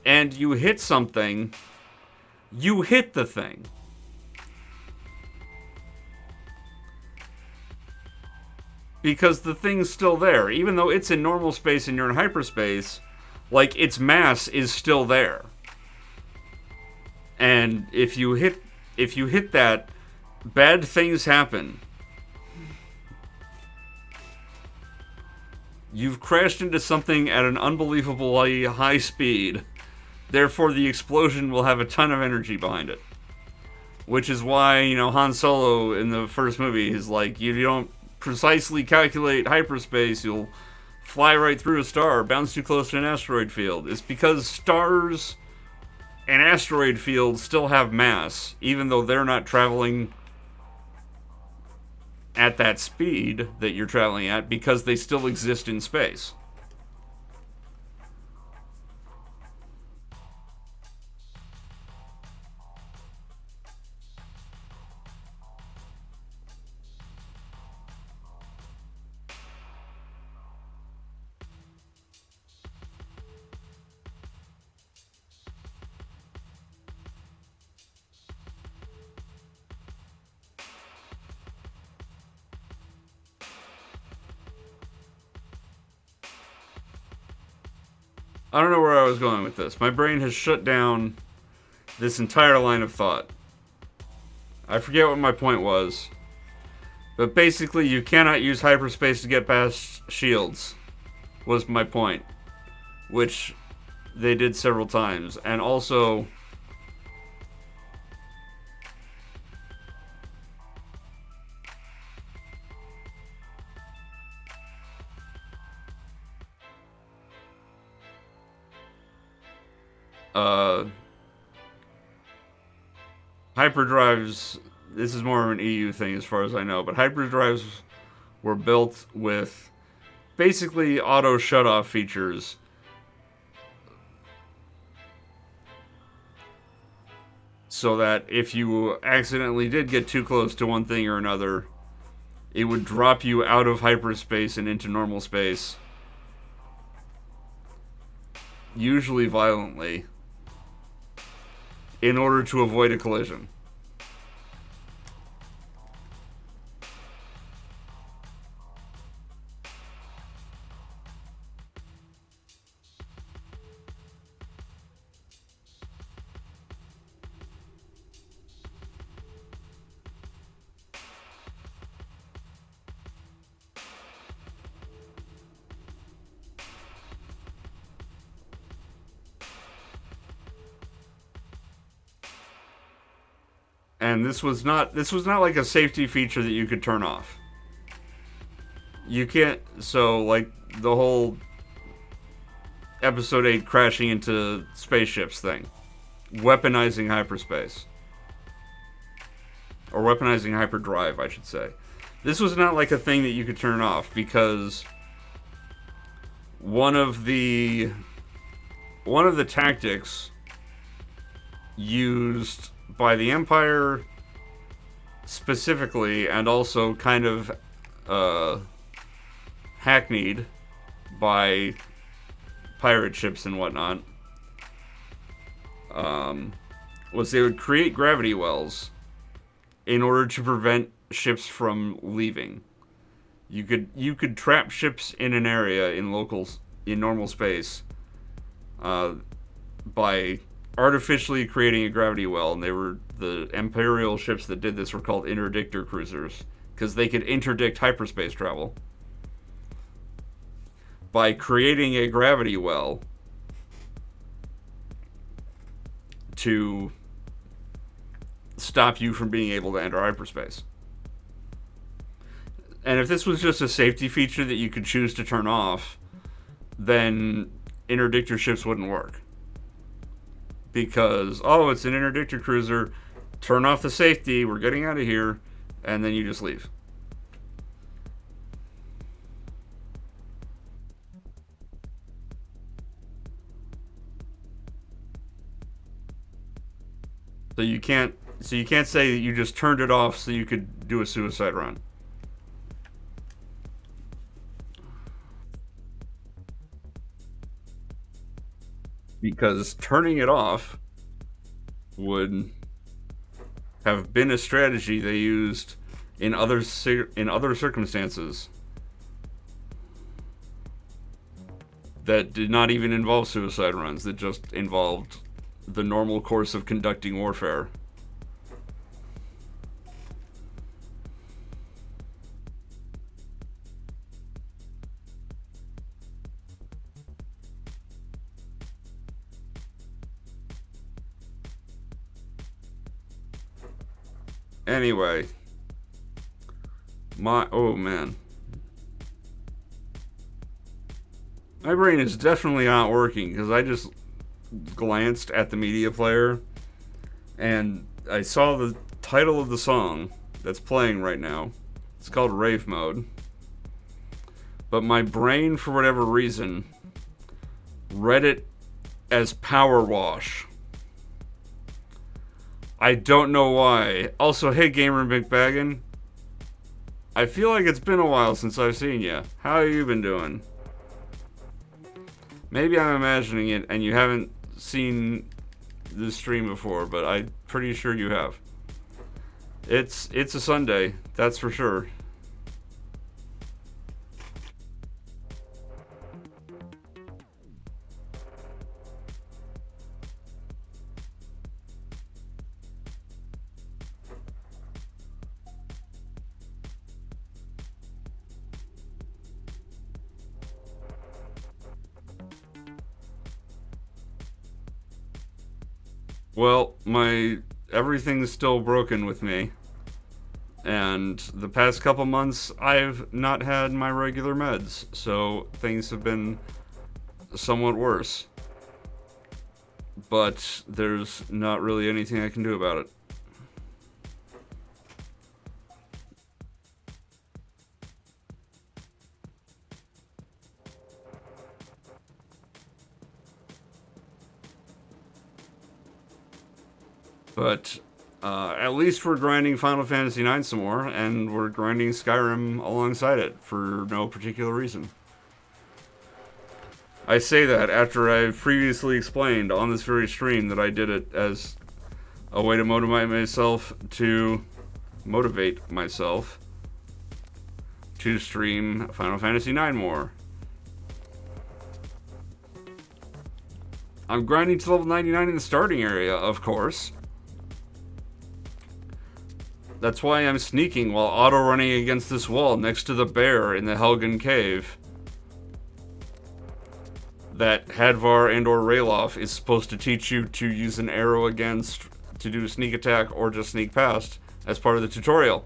and you hit something, you hit the thing. Because the thing's still there. Even though it's in normal space and you're in hyperspace, like, its mass is still there. And if you hit that, bad things happen. You've crashed into something at an unbelievably high speed. Therefore, the explosion will have a ton of energy behind it. Which is why, Han Solo in the first movie is like, you don't precisely calculate hyperspace, you'll fly right through a star, bounce too close to an asteroid field. It's because stars and asteroid fields still have mass, even though they're not traveling at that speed that you're traveling at, because they still exist in space. I don't know where I was going with this. My brain has shut down this entire line of thought. I forget what my point was. But basically, you cannot use hyperspace to get past shields, was my point. Which they did several times. And also, hyperdrives, this is more of an EU thing as far as I know, but hyperdrives were built with basically auto shut-off features. So that if you accidentally did get too close to one thing or another, it would drop you out of hyperspace and into normal space. Usually violently. In order to avoid a collision. And this was not like a safety feature that you could turn off. You can't, so like the whole episode 8 crashing into spaceships thing. Weaponizing hyperspace. Or weaponizing hyperdrive, I should say. This was not like a thing that you could turn off because one of the tactics used by the Empire specifically, and also kind of hackneyed by pirate ships and whatnot, was they would create gravity wells in order to prevent ships from leaving. You could trap ships in an area in normal space by artificially creating a gravity well, and the Imperial ships that did this were called interdictor cruisers because they could interdict hyperspace travel by creating a gravity well to stop you from being able to enter hyperspace. And if this was just a safety feature that you could choose to turn off, then interdictor ships wouldn't work. Because, oh, it's an interdictor cruiser, turn off the safety, we're getting out of here, and then you just leave. So you can't say that you just turned it off so you could do a suicide run. Because turning it off would have been a strategy they used in other circumstances that did not even involve suicide runs, that just involved the normal course of conducting warfare. Anyway, oh man, my brain is definitely not working because I just glanced at the media player and I saw the title of the song that's playing right now. It's called Rave Mode. But my brain, for whatever reason, read it as Power Wash. I don't know why. Also, hey Gamer McBaggin, I feel like it's been a while since I've seen you. How have you been doing? Maybe I'm imagining it and you haven't seen the stream before, but I'm pretty sure you have. It's a Sunday, that's for sure. Well, my everything's still broken with me. And the past couple months, I've not had my regular meds, so things have been somewhat worse. But there's not really anything I can do about it. But at least we're grinding Final Fantasy IX some more, and we're grinding Skyrim alongside it for no particular reason. I say that after I've previously explained on this very stream that I did it as a way to motivate myself to stream Final Fantasy IX more. I'm grinding to level 99 in the starting area, of course. That's why I'm sneaking while auto-running against this wall next to the bear in the Helgen cave that Hadvar and or Ralof is supposed to teach you to use an arrow against to do a sneak attack or just sneak past as part of the tutorial.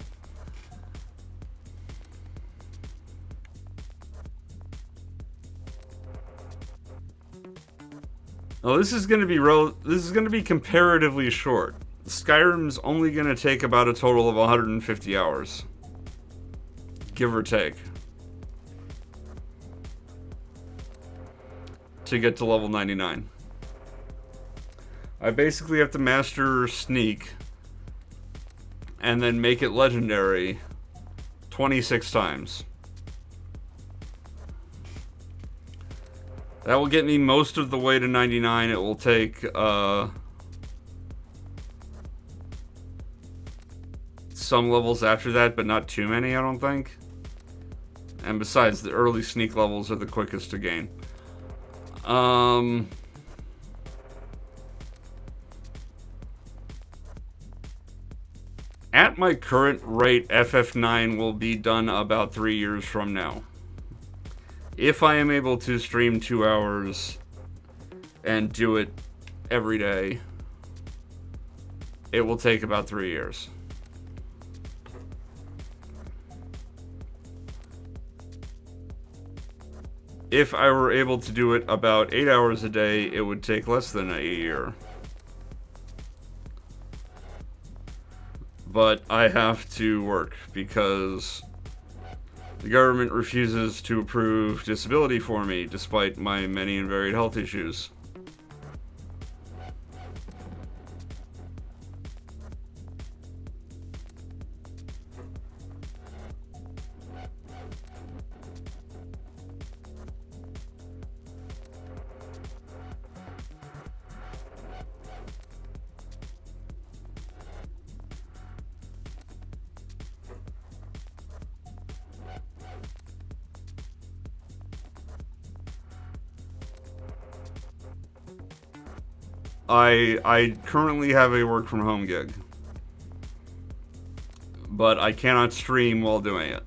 Well, this is going to be comparatively short. Skyrim's only going to take about a total of 150 hours. Give or take. To get to level 99. I basically have to master Sneak and then make it legendary 26 times. That will get me most of the way to 99. It will take some levels after that, but not too many, I don't think. And besides, the early Sneak levels are the quickest to gain. At my current rate, FF9 will be done about 3 years from now. If I am able to stream 2 hours and do it every day, it will take about 3 years. If I were able to do it about 8 hours a day, it would take less than a year. But I have to work because the government refuses to approve disability for me despite my many and varied health issues. I currently have a work from home gig, but I cannot stream while doing it.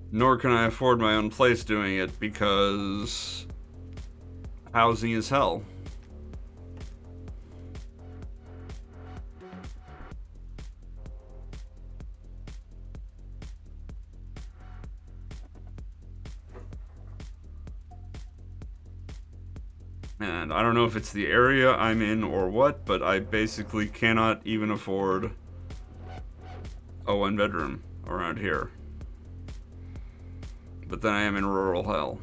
Nor can I afford my own place doing it because housing is hell. And I don't know if it's the area I'm in or what, but I basically cannot even afford a one bedroom around here. But then I am in rural hell.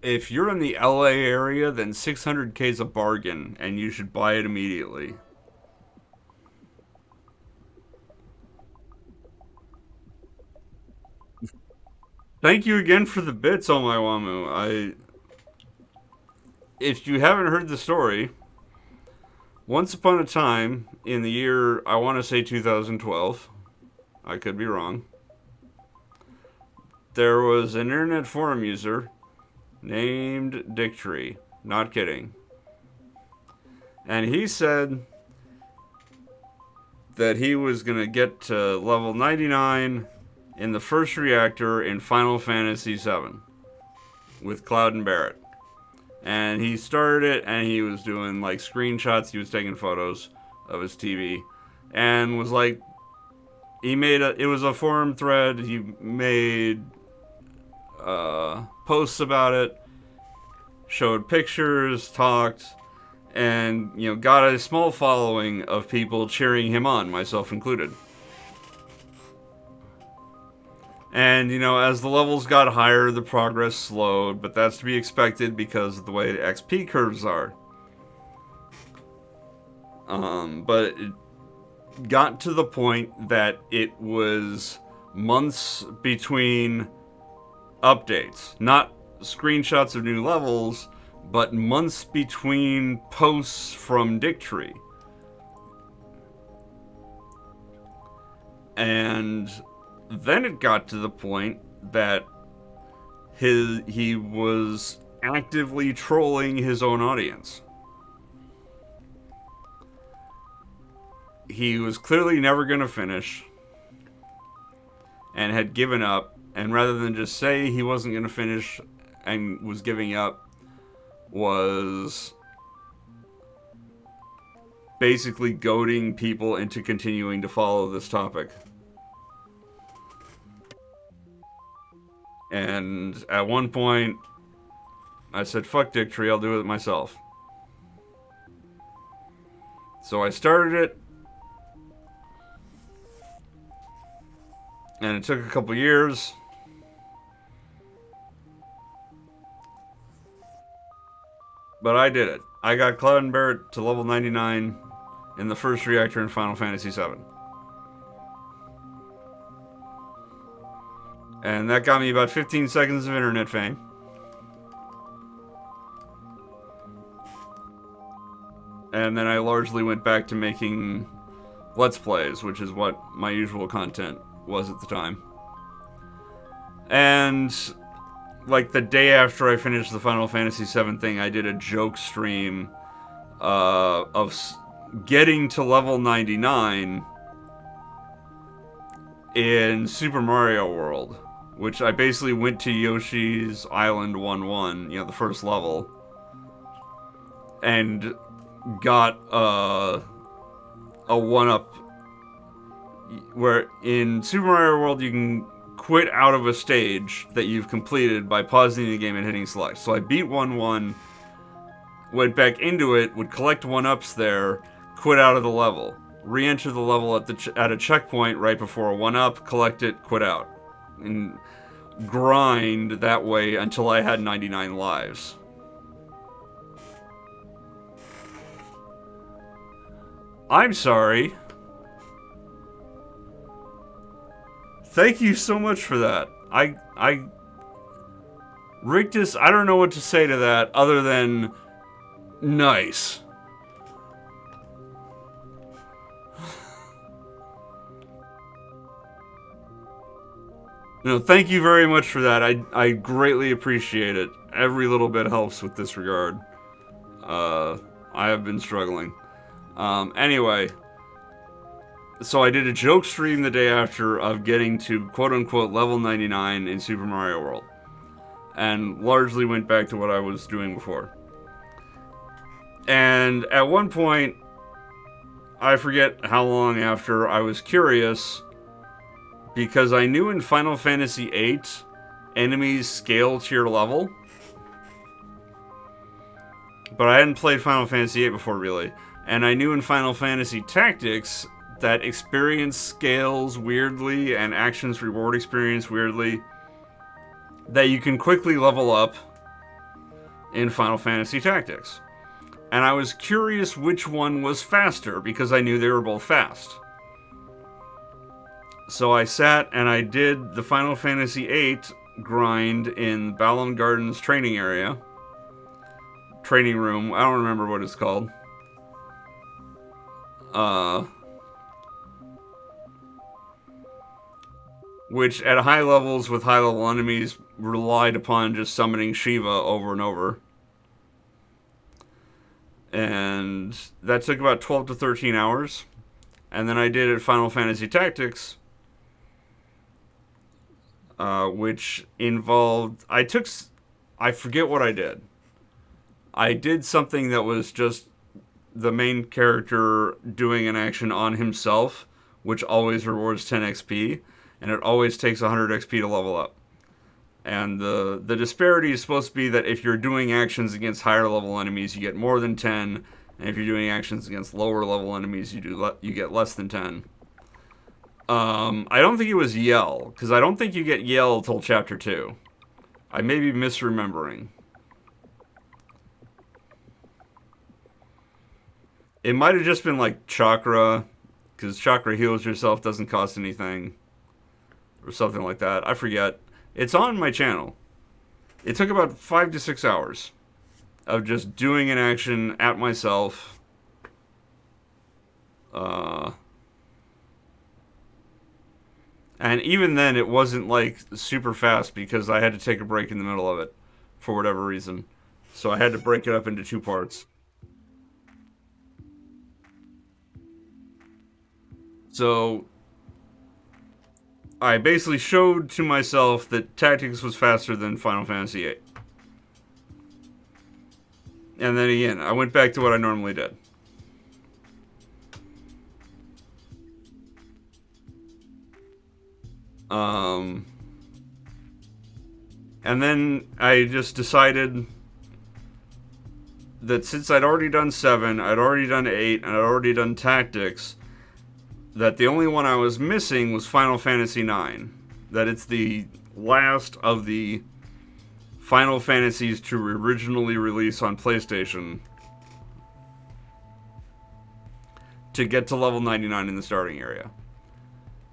If you're in the LA area, then 600K is a bargain, and you should buy it immediately. Thank you again for the bits, oh my Wamu. If you haven't heard the story, once upon a time in the year, I want to say 2012, I could be wrong, there was an internet forum user named Dicktree. Not kidding. And he said that he was going to get to level 99 in the first reactor in Final Fantasy VII with Cloud and Barrett. And he started it, and he was doing like screenshots. He was taking photos of his TV, and was like, it was a forum thread. He made posts about it, showed pictures, talked, and got a small following of people cheering him on, myself included. And, as the levels got higher, the progress slowed, but that's to be expected because of the way the XP curves are. But it got to the point that it was months between updates. Not screenshots of new levels, but months between posts from Dicktree. And then it got to the point that he was actively trolling his own audience. He was clearly never going to finish and had given up, and rather than just say he wasn't going to finish and was giving up, was basically goading people into continuing to follow this topic. And at one point, I said, fuck Dicktree, I'll do it myself. So I started it, and it took a couple years. But I did it. I got Cloud and Barrett to level 99 in the first reactor in Final Fantasy VII. And that got me about 15 seconds of internet fame. And then I largely went back to making Let's Plays, which is what my usual content was at the time. And like the day after I finished the Final Fantasy VII thing, I did a joke stream of getting to level 99 in Super Mario World, which I basically went to Yoshi's Island 1-1, the first level, and got a 1-up, where in Super Mario World you can quit out of a stage that you've completed by pausing the game and hitting select. So I beat 1-1, went back into it, would collect 1-ups there, quit out of the level, re-enter the level at a checkpoint right before a 1-up, collect it, quit out, and grind that way until I had 99 lives. I'm sorry. Thank you so much for that. Rictus, I don't know what to say to that other than nice. Thank you very much for that. I greatly appreciate it. Every little bit helps with this regard. I have been struggling. Anyway, so I did a joke stream the day after of getting to quote-unquote level 99 in Super Mario World. And largely went back to what I was doing before. And at one point, I forget how long after, I was curious, because I knew in Final Fantasy VIII, enemies scale to your level. But I hadn't played Final Fantasy VIII before, really. And I knew in Final Fantasy Tactics that experience scales weirdly and actions reward experience weirdly. That you can quickly level up in Final Fantasy Tactics. And I was curious which one was faster because I knew they were both fast. So I sat and I did the Final Fantasy VIII grind in Balamb Gardens training area. Training room. I don't remember what it's called. Which at high levels with high level enemies relied upon just summoning Shiva over and over. And that took about 12 to 13 hours. And then I did it Final Fantasy Tactics, which involved... I forget what I did. I did something that was just the main character doing an action on himself, which always rewards 10 XP, and it always takes 100 XP to level up. And the disparity is supposed to be that if you're doing actions against higher level enemies, you get more than 10, and if you're doing actions against lower level enemies, you get less than 10. I don't think it was Yell, because I don't think you get Yell till Chapter 2. I may be misremembering. It might have just been like Chakra, because Chakra heals yourself, doesn't cost anything. Or something like that. I forget. It's on my channel. It took about 5 to 6 hours of just doing an action at myself. And even then, it wasn't like super fast because I had to take a break in the middle of it for whatever reason. So I had to break it up into 2 parts. So I basically showed to myself that Tactics was faster than Final Fantasy VIII. And then again, I went back to what I normally did. And then I just decided that since I'd already done 7, I'd already done 8, and I'd already done Tactics, that the only one I was missing was Final Fantasy IX. That it's the last of the Final Fantasies to originally release on PlayStation to get to level 99 in the starting area.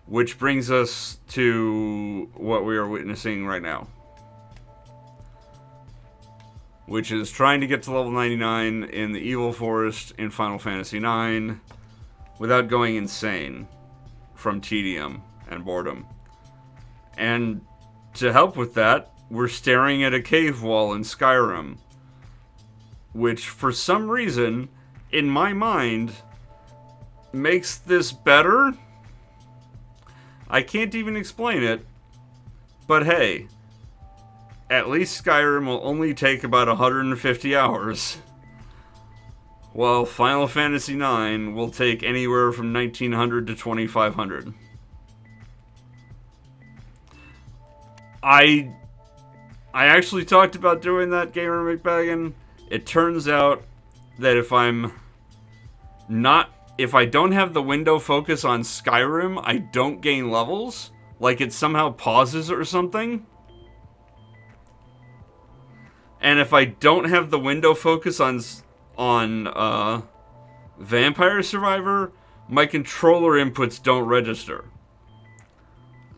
Which brings us to what we are witnessing right now. Which is trying to get to level 99 in the Evil Forest in Final Fantasy IX without going insane from tedium and boredom. And to help with that, we're staring at a cave wall in Skyrim, which for some reason, in my mind, makes this better. I can't even explain it, but hey, at least Skyrim will only take about 150 hours, while Final Fantasy IX will take anywhere from 1900 to 2500. I actually talked about doing that, Gamer McBaggin. It turns out that if I don't have the window focus on Skyrim, I don't gain levels. Like it somehow pauses or something. And if I don't have the window focus on Vampire Survivor, my controller inputs don't register.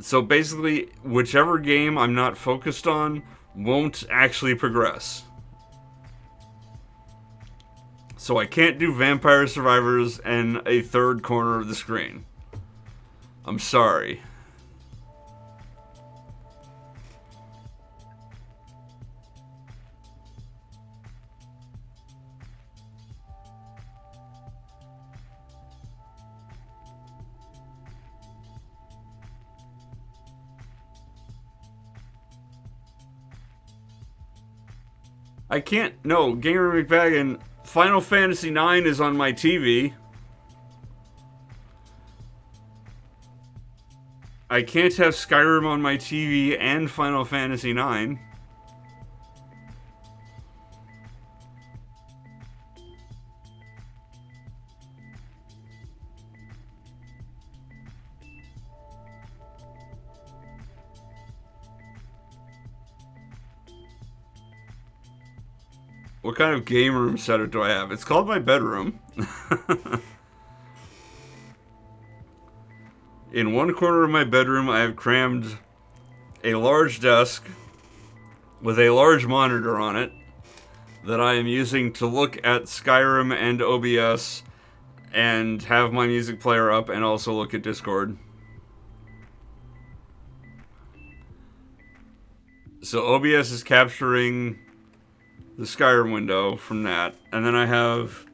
So basically, whichever game I'm not focused on won't actually progress. So I can't do Vampire Survivors in a third corner of the screen. I'm sorry. I can't... No, Gamer McBaggin, Final Fantasy IX is on my TV. I can't have Skyrim on my TV and Final Fantasy IX. What kind of game room setup do I have? It's called my bedroom. In one corner of my bedroom, I have crammed a large desk with a large monitor on it that I am using to look at Skyrim and OBS and have my music player up and also look at Discord. So OBS is capturing the Skyrim window from that. And then I have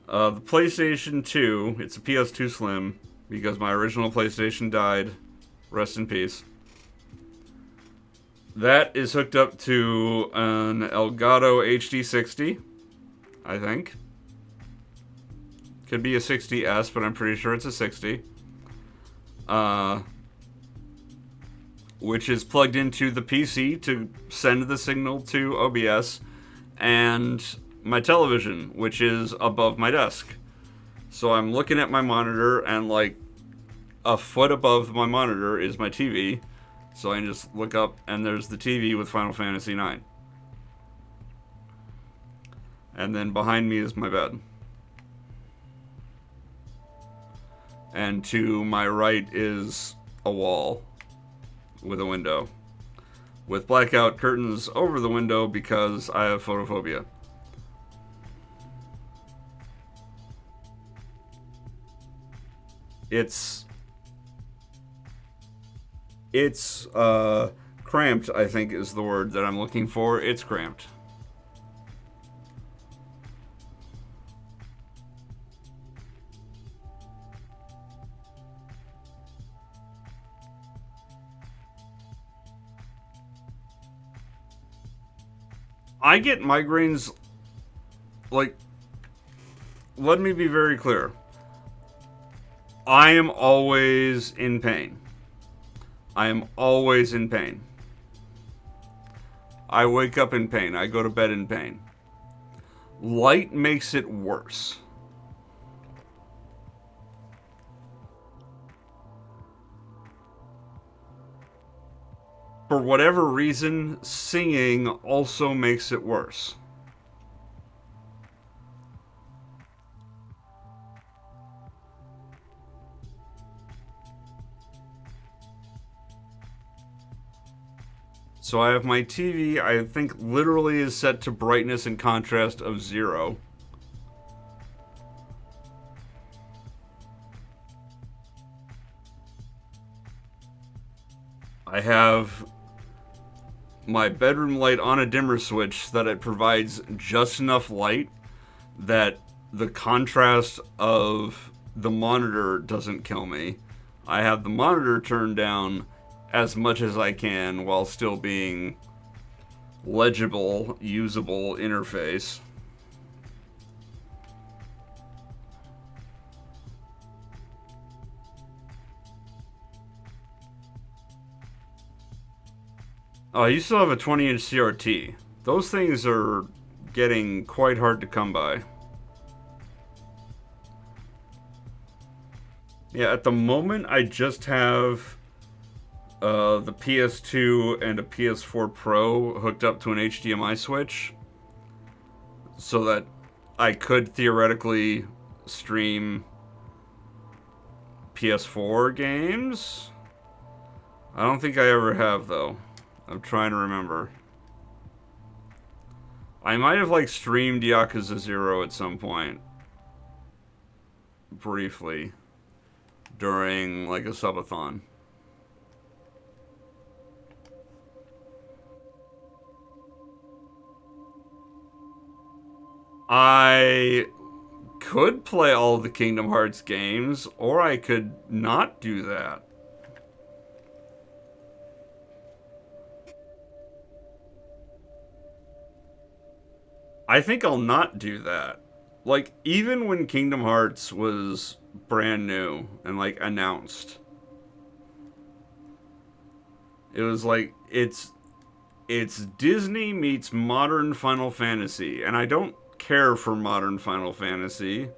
the PlayStation 2. It's a PS2 Slim because my original PlayStation died. Rest in peace. That is hooked up to an Elgato HD60, I think. Could be a 60S, but I'm pretty sure it's a 60. Which is plugged into the PC to send the signal to OBS, and my television, which is above my desk. So I'm looking at my monitor, and like a foot above my monitor is my TV. So I can just look up, and there's the TV with Final Fantasy IX. And then behind me is my bed. And to my right is a wall with a window, with blackout curtains over the window because I have photophobia. It's cramped, I think is the word that I'm looking for. It's cramped. I get migraines, like, let me be very clear. I am always in pain. I am always in pain. I wake up in pain. I go to bed in pain. Light makes it worse. For whatever reason, singing also makes it worse. So I have my TV, I think literally is set to brightness and contrast of 0. I have my bedroom light on a dimmer switch so that it provides just enough light that the contrast of the monitor doesn't kill me. I have the monitor turned down as much as I can while still being legible, usable interface. Oh, you still have a 20-inch CRT. Those things are getting quite hard to come by. Yeah, at the moment, I just have the PS2 and a PS4 Pro hooked up to an HDMI switch so that I could theoretically stream PS4 games. I don't think I ever have, though. I'm trying to remember. I might have, like, streamed Yakuza 0 at some point. Briefly. During, like, a subathon. I could play all the Kingdom Hearts games, or I could not do that. I think I'll not do that. Like, even when Kingdom Hearts was brand new and, like, announced, it was like, it's Disney meets modern Final Fantasy, and I don't care for modern Final Fantasy,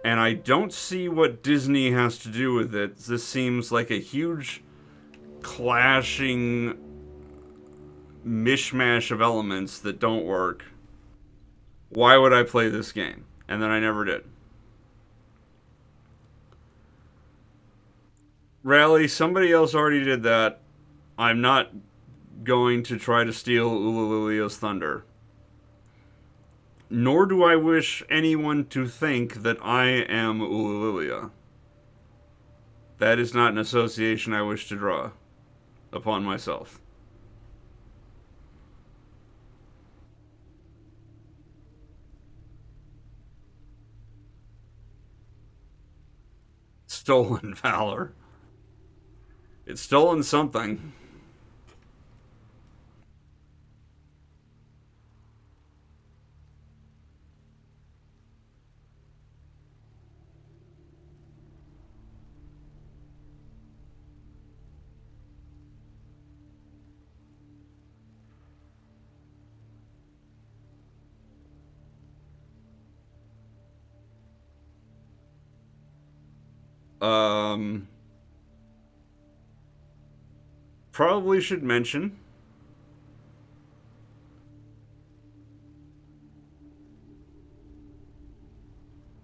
and I don't see what Disney has to do with it. This seems like a huge clashing mishmash of elements that don't work. Why would I play this game? And then I never did. Rally, somebody else already did that. I'm not going to try to steal Ululilia's thunder. Nor do I wish anyone to think that I am Ululilia. That is not an association I wish to draw upon myself. Stolen valor. It's stolen something. Um, Probably should mention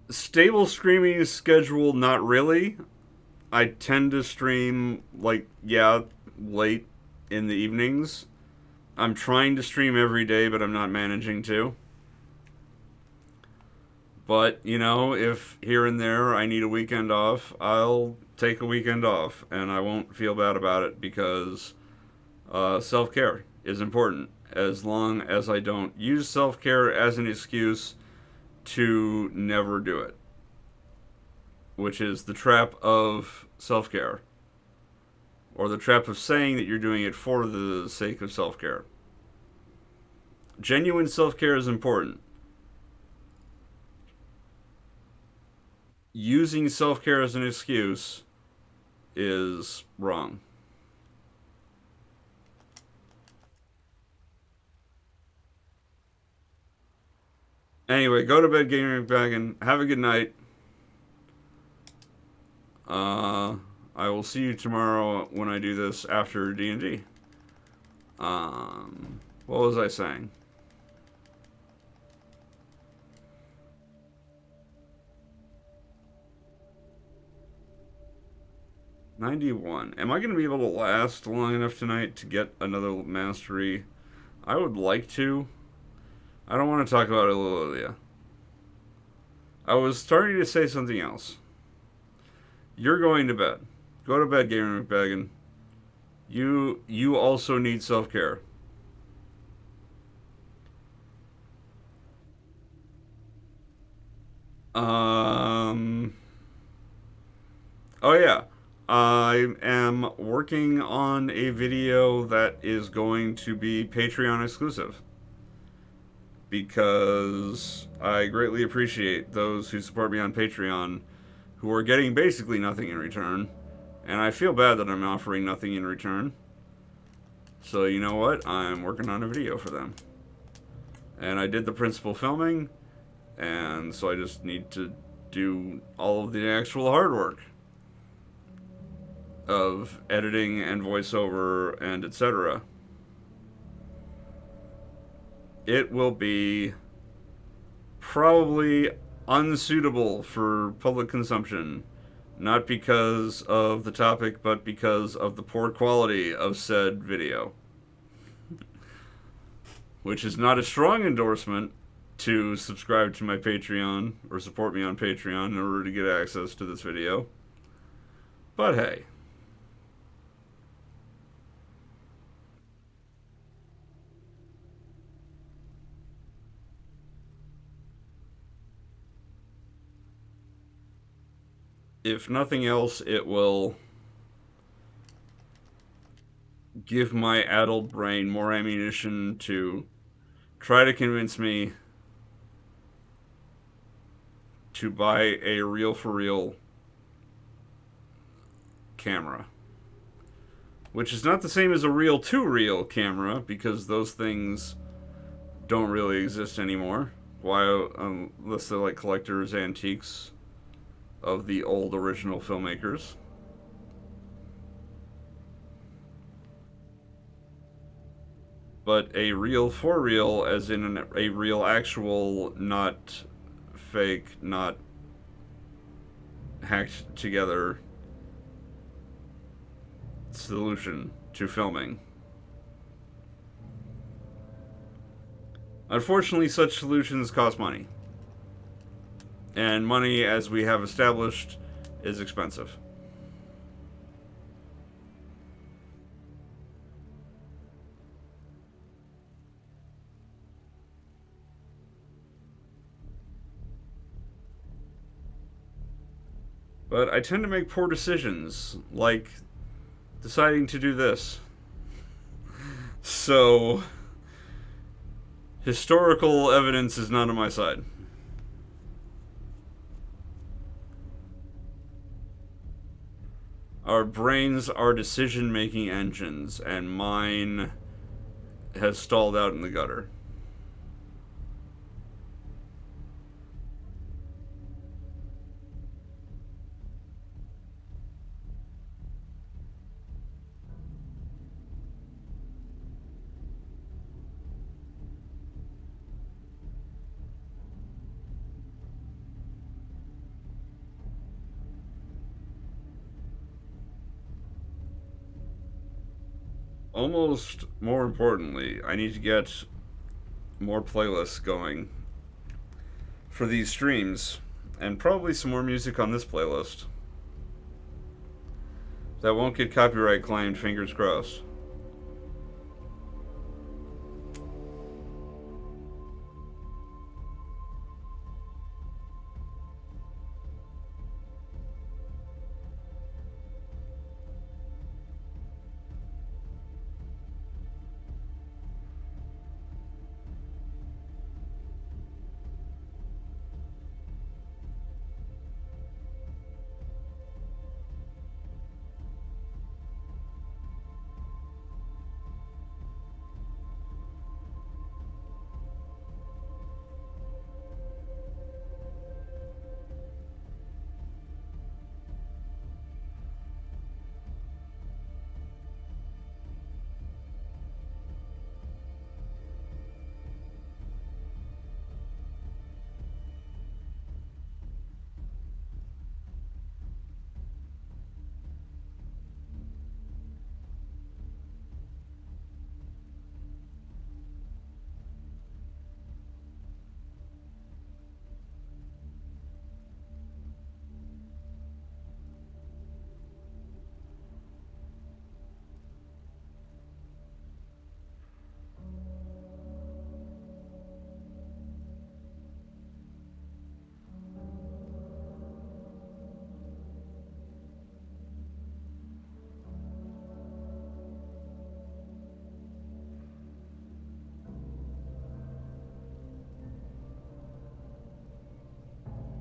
stable streaming schedule. Not really. I tend to stream late in the evenings. I'm trying to stream every day, but I'm not managing to. But, if here and there I need a weekend off, I'll take a weekend off and I won't feel bad about it because self care is important as long as I don't use self care as an excuse to never do it, which is the trap of self care or the trap of saying that you're doing it for the sake of self care. Genuine self care is important. Using self care as an excuse is wrong. Anyway, go to bed, Gamer McBaggin. Have a good night. I will see you tomorrow when I do this after D&D. What was I saying? $91. Am I going to be able to last long enough tonight to get another mastery? I would like to. I don't want to talk about Illilia. I was starting to say something else. You're going to bed. Go to bed, Gamer McBaggin. You also need self-care. Oh yeah. I am working on a video that is going to be Patreon exclusive because I greatly appreciate those who support me on Patreon who are getting basically nothing in return, and I feel bad that I'm offering nothing in return. So you know what? I'm working on a video for them. And I did the principal filming, and so I just need to do all of the actual hard work of editing and voiceover and etc. It will be probably unsuitable for public consumption, not because of the topic, but because of the poor quality of said video. Which is not a strong endorsement to subscribe to my Patreon or support me on Patreon in order to get access to this video. But hey. If nothing else, it will give my addled brain more ammunition to try to convince me to buy a real for real camera. Which is not the same as a real to real camera, because those things don't really exist anymore. Why, unless they're like collector's antiques of the old original filmmakers. but a real for real, as in a real actual, not fake, not hacked together solution to filming. Unfortunately, such solutions cost money. And money, as we have established, is expensive. But I tend to make poor decisions, like deciding to do this. So, historical evidence is not on my side. Our brains are decision making engines, and mine has stalled out in the gutter. Almost more importantly, I need to get more playlists going for these streams, and probably some more music on this playlist. That won't get copyright claimed, fingers crossed.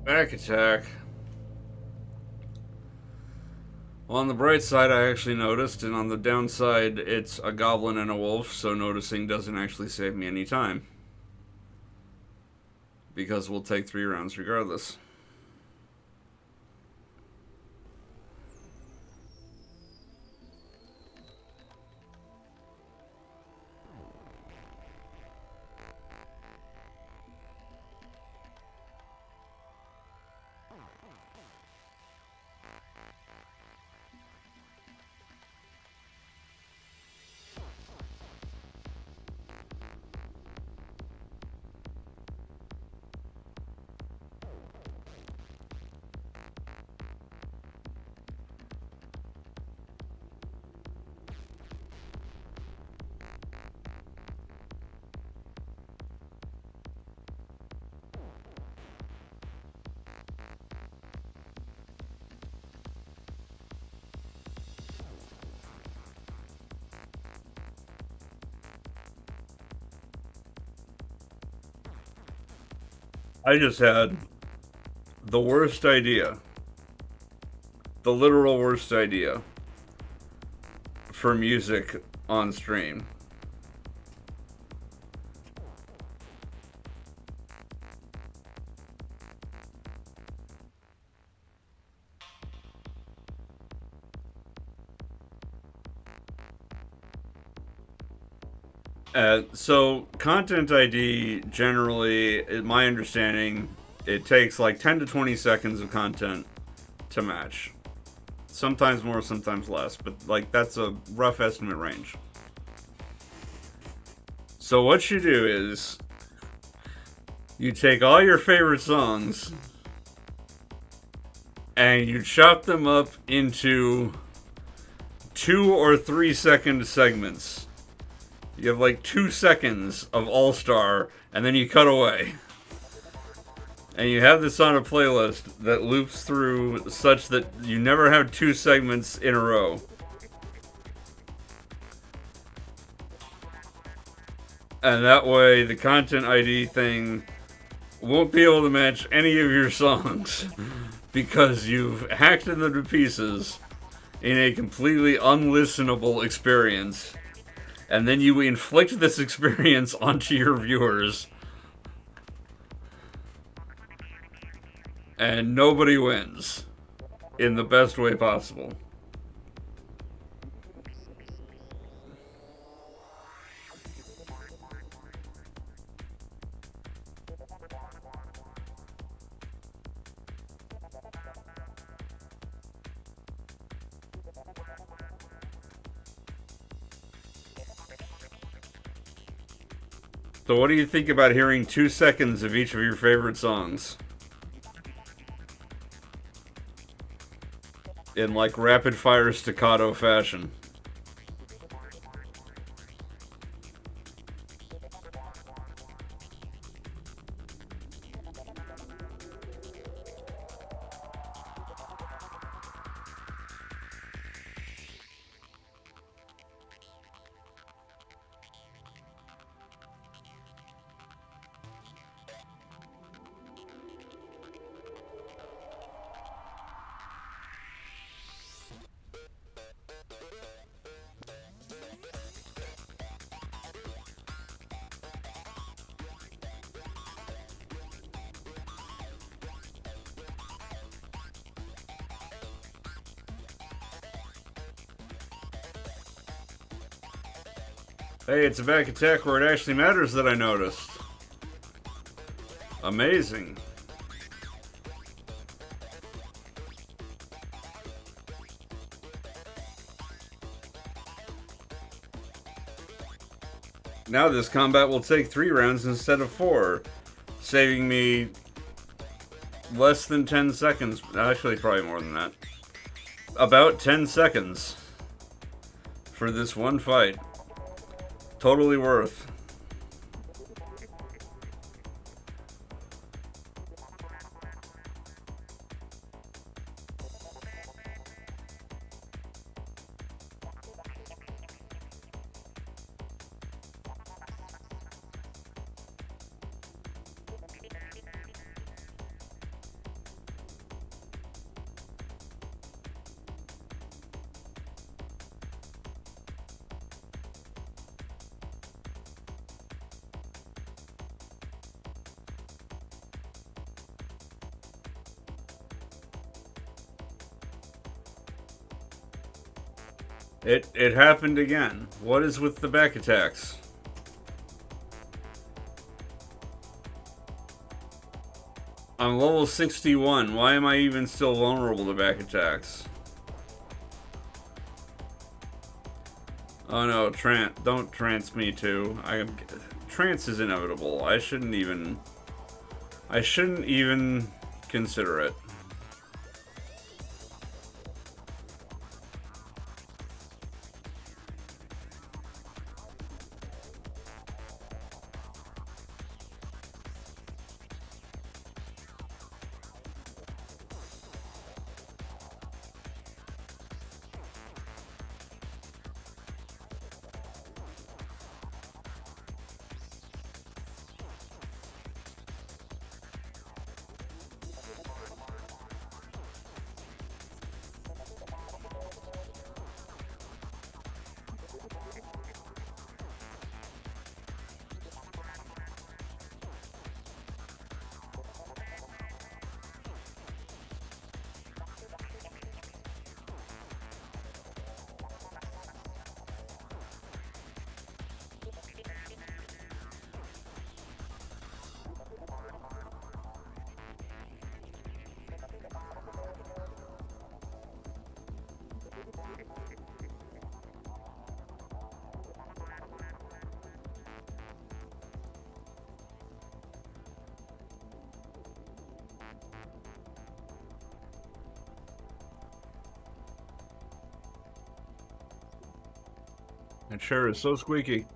Back attack. Well, on the bright side, I actually noticed, and on the downside, it's a goblin and a wolf, so noticing doesn't actually save me any time. Because we'll take 3 rounds regardless. I just had the worst idea. The literal worst idea for music on stream. So content ID generally, in my understanding, it takes like 10 to 20 seconds of content to match. Sometimes more, sometimes less, but like that's a rough estimate range. So what you do is you take all your favorite songs and you chop them up into 2 or 3 second segments. You have like 2 seconds of All Star, and then you cut away. And you have this on a playlist that loops through such that you never have 2 segments in a row. And that way, the content ID thing won't be able to match any of your songs because you've hacked them to pieces in a completely unlistenable experience. And then you inflict this experience onto your viewers. And nobody wins in the best way possible. So what do you think about hearing 2 seconds of each of your favorite songs? In like rapid fire staccato fashion. Hey, it's a back attack where it actually matters that I noticed. Amazing. Now this combat will take 3 rounds instead of 4, saving me less than 10 seconds. Actually, probably more than that. About 10 seconds for this one fight. Totally worth. It happened again. What is with the back attacks? I'm level 61. Why am I even still vulnerable to back attacks? Oh no, don't trance me too. Trance is inevitable. I shouldn't even consider it. That chair is so squeaky.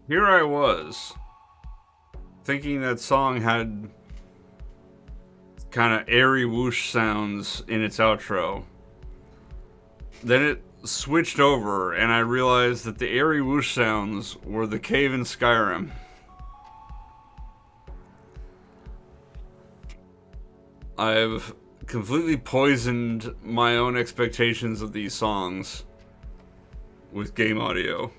Here I was, thinking that song had kind of airy whoosh sounds in its outro. Then it switched over, and I realized that the airy whoosh sounds were the cave in Skyrim. I've completely poisoned my own expectations of these songs with game audio.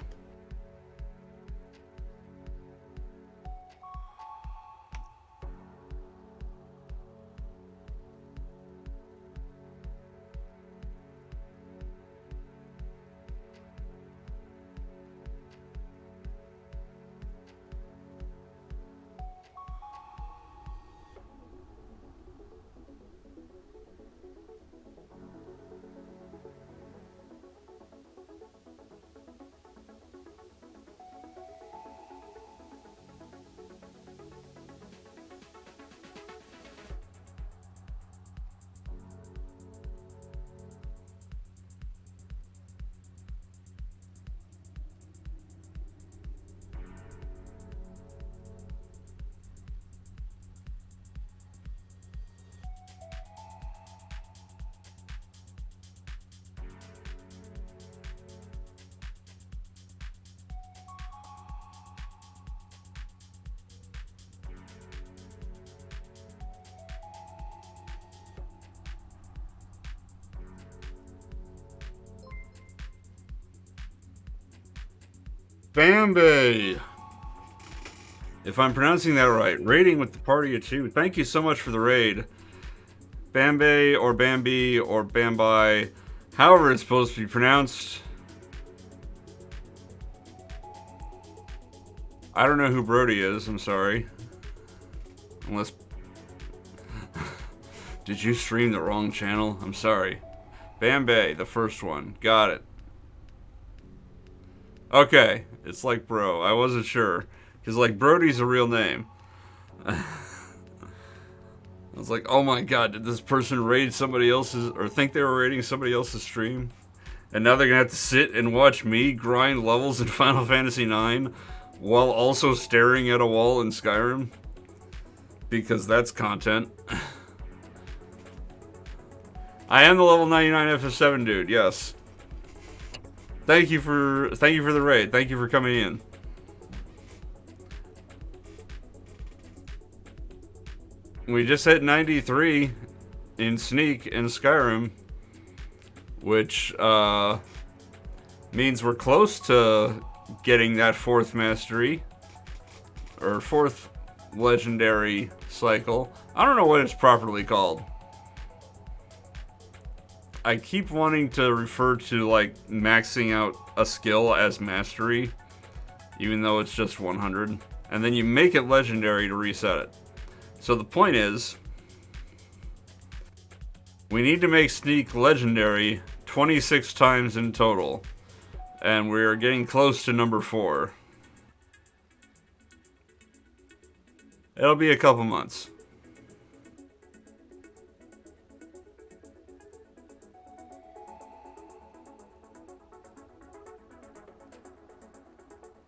Bambi! If I'm pronouncing that right. Raiding with the party of two. Thank you so much for the raid. Bambi or Bambi or Bambi. However it's supposed to be pronounced. I don't know who Brody is, I'm sorry. Unless... Did you stream the wrong channel? I'm sorry. Bambi, the first one. Got it. Okay, it's like bro. I wasn't sure. Because, like, Brody's a real name. I was like, oh my god, did this person raid somebody else's, or think they were raiding somebody else's stream? And now they're gonna have to sit and watch me grind levels in Final Fantasy IX while also staring at a wall in Skyrim? Because that's content. I am the level 99 FF7 dude, yes. Thank you for the raid. Thank you for coming in. We just hit 93 in Sneak in Skyrim, which means we're close to getting that 4th mastery, or 4th legendary cycle. I don't know what it's properly called. I keep wanting to refer to, like, maxing out a skill as mastery, even though it's just 100. And then you make it legendary to reset it. So the point is, we need to make Sneak legendary 26 times in total. And we're getting close to number 4. It'll be a couple months.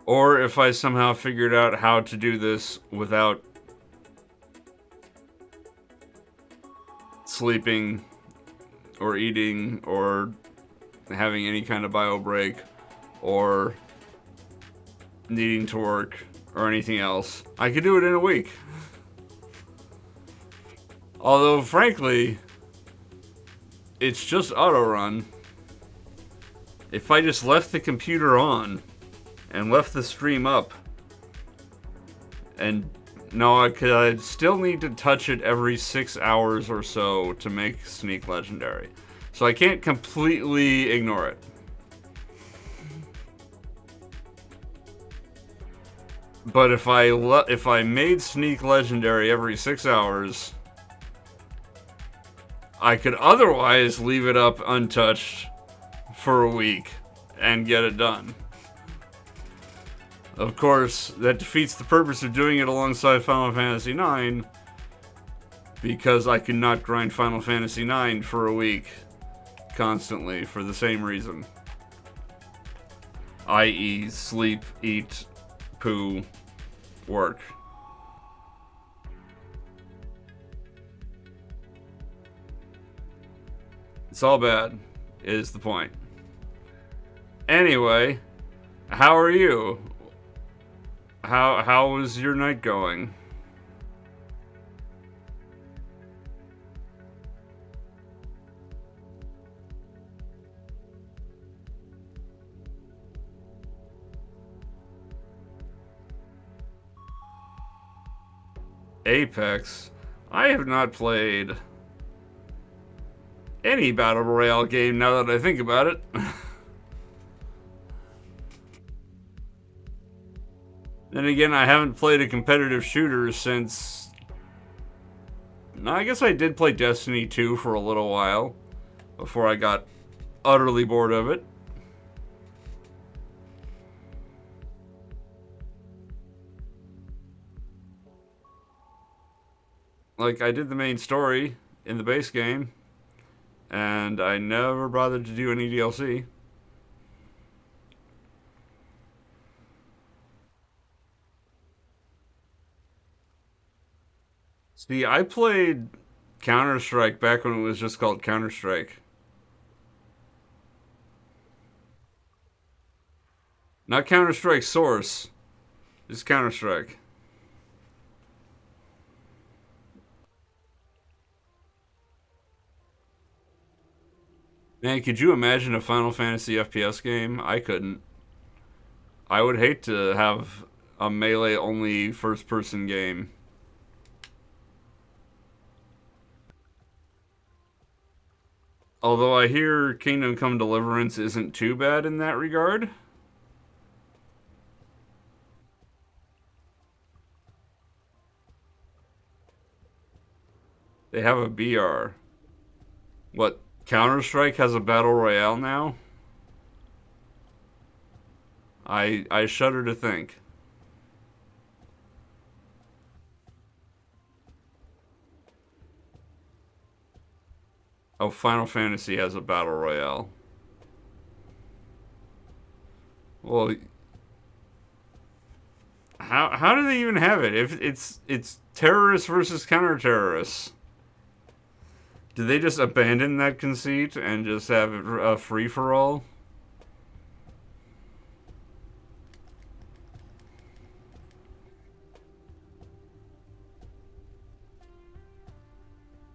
Or if I somehow figured out how to do this without sleeping or eating or having any kind of bio break or needing to work or anything else, I could do it in a week. Although, frankly, it's just auto-run. If I just left the computer on and left the stream up and No, I still need to touch it every 6 hours or so to make Sneak legendary. So I can't completely ignore it. But if I made Sneak legendary every 6 hours, I could otherwise leave it up untouched for a week and get it done. Of course, that defeats the purpose of doing it alongside Final Fantasy IX, because I could not grind Final Fantasy IX for a week constantly for the same reason. I.e., sleep, eat, poo, work. It's all bad, is the point. Anyway, how are you? How was your night going? Apex? I have not played any Battle Royale game now that I think about it. Then again, I haven't played a competitive shooter since... No, I guess I did play Destiny 2 for a little while before I got utterly bored of it. Like, I did the main story in the base game, and I never bothered to do any DLC. See, I played Counter-Strike back when it was just called Counter-Strike. Not Counter-Strike Source, just Counter-Strike. Man, could you imagine a Final Fantasy FPS game? I couldn't. I would hate to have a melee-only first-person game. Although I hear Kingdom Come Deliverance isn't too bad in that regard. They have a BR. What, Counter-Strike has a Battle Royale now? I shudder to think. Oh, Final Fantasy has a Battle Royale. Well, how do they even have it? If it's terrorists versus counter-terrorists. Did they just abandon that conceit and just have it a free-for-all?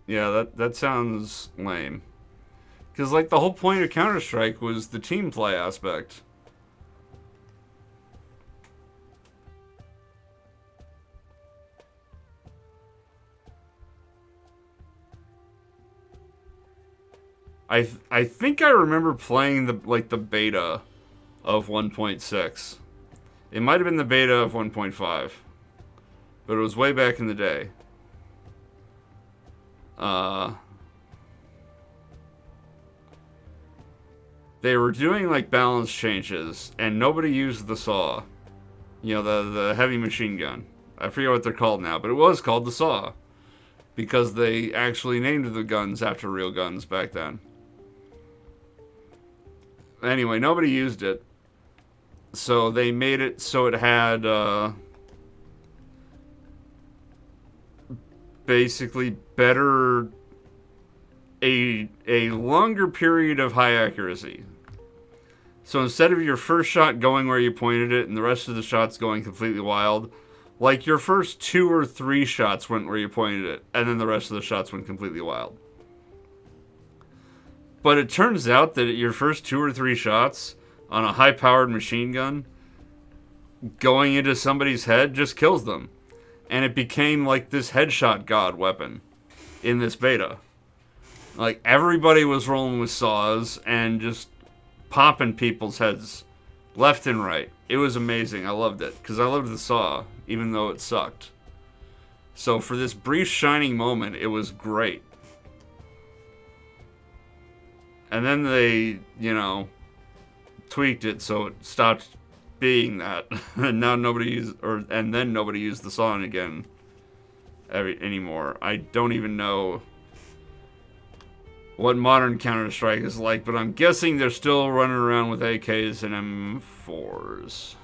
Yeah, that sounds lame. Because, like, the whole point of Counter-Strike was the team play aspect. I think I remember playing the beta of 1.6. It might have been the beta of 1.5, but it was way back in the day. They were doing like balance changes, and nobody used the saw. You know, the heavy machine gun. I forget what they're called now, but it was called the saw because they actually named the guns after real guns back then. Anyway, nobody used it. So they made it so it had basically better a longer period of high accuracy. So instead of your first shot going where you pointed it and the rest of the shots going completely wild, like your first 2 or 3 shots went where you pointed it, and then the rest of the shots went completely wild. But it turns out that your first 2 or 3 shots on a high-powered machine gun going into somebody's head just kills them. and it became like this headshot god weapon in this beta. Like, everybody was rolling with saws and just popping people's heads left and right. It was amazing. I loved it, because I loved the saw, even though it sucked. So for this brief shining moment, it was great. And then they, tweaked it so it stopped being that. And now then nobody used the saw again anymore. I don't even know what modern Counter-Strike is like, but I'm guessing they're still running around with AKs and M4s.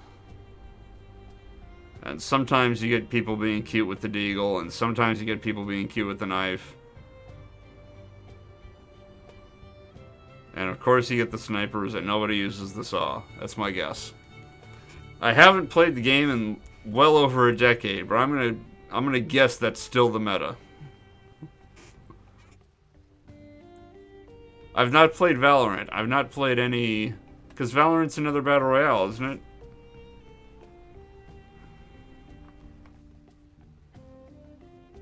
And sometimes you get people being cute with the deagle, and sometimes you get people being cute with the knife. And of course you get the snipers, and nobody uses the saw. That's my guess. I haven't played the game in well over a decade, but I'm gonna guess that's still the meta. I've not played Valorant. I've not played any... Because Valorant's another Battle Royale, isn't it?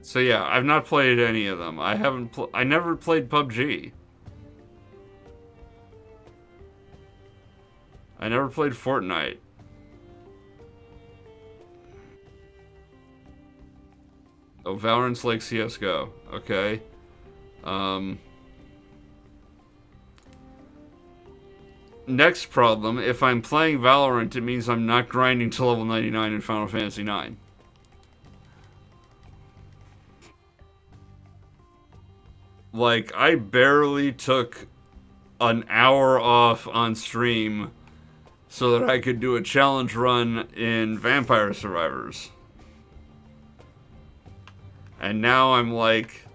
So yeah, I've not played any of them. I never played PUBG. I never played Fortnite. Oh, Valorant's like CSGO. Okay. Next problem, if I'm playing Valorant, it means I'm not grinding to level 99 in Final Fantasy IX. Like, I barely took an hour off on stream so that I could do a challenge run in Vampire Survivors. And now I'm like,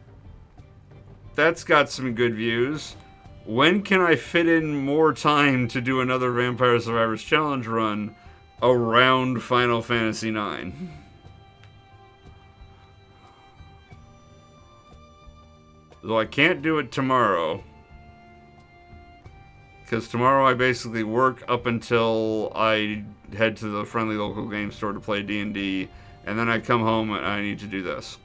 that's got some good views. When can I fit in more time to do another Vampire Survivors challenge run around Final Fantasy IX? Though I can't do it tomorrow. Because tomorrow I basically work up until I head to the friendly local game store to play D&D. And then I come home and I need to do this.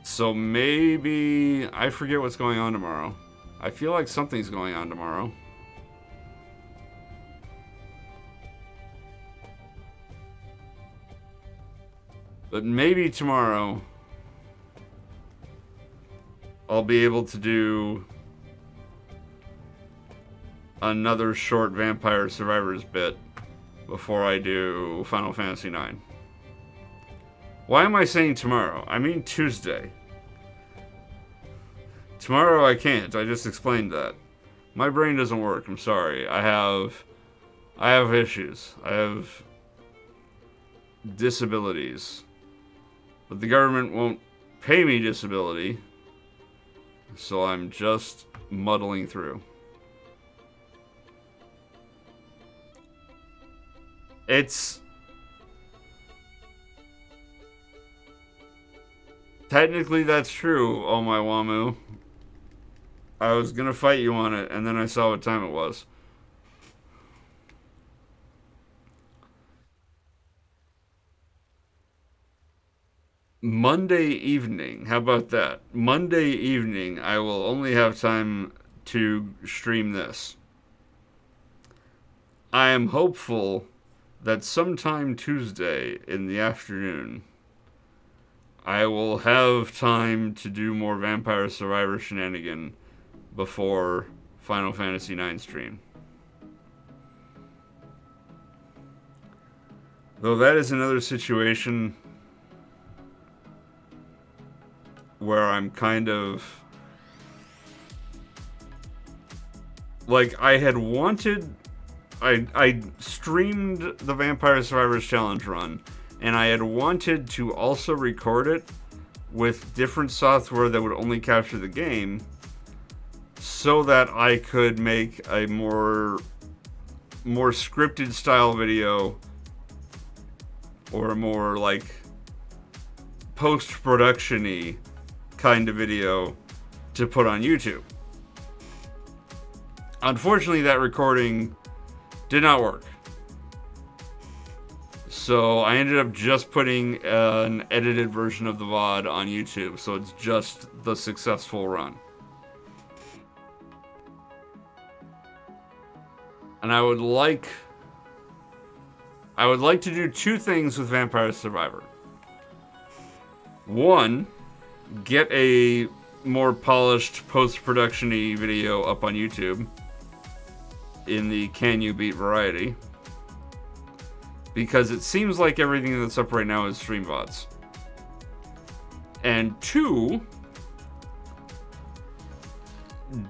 So maybe... I forget what's going on tomorrow. I feel like something's going on tomorrow. But maybe tomorrow I'll be able to do another short Vampire Survivors bit before I do Final Fantasy IX. Why am I saying tomorrow? I mean Tuesday. Tomorrow I can't. I just explained that. My brain doesn't work. I'm sorry. I have issues. I have disabilities. But the government won't pay me disability. So I'm just muddling through. It's... Technically that's true, oh my Wamu. I was gonna fight you on it, and then I saw what time it was. Monday evening, how about that? Monday evening, I will only have time to stream this. I am hopeful that sometime Tuesday in the afternoon, I will have time to do more Vampire Survivor shenanigan before Final Fantasy IX stream. Though that is another situation where I'm kind of... Like, I had wanted... I streamed the Vampire Survivors Challenge run, and I had wanted to also record it with different software that would only capture the game, so that I could make a more scripted style video, or a more like post-production-y kind of video to put on YouTube. Unfortunately, that recording did not work. So I ended up just putting an edited version of the VOD on YouTube, so it's just the successful run. And I would like to do two things with Vampire Survivor. One, get a more polished post-production-y video up on YouTube in the Can You Beat variety. Because it seems like everything that's up right now is stream VODs. And two,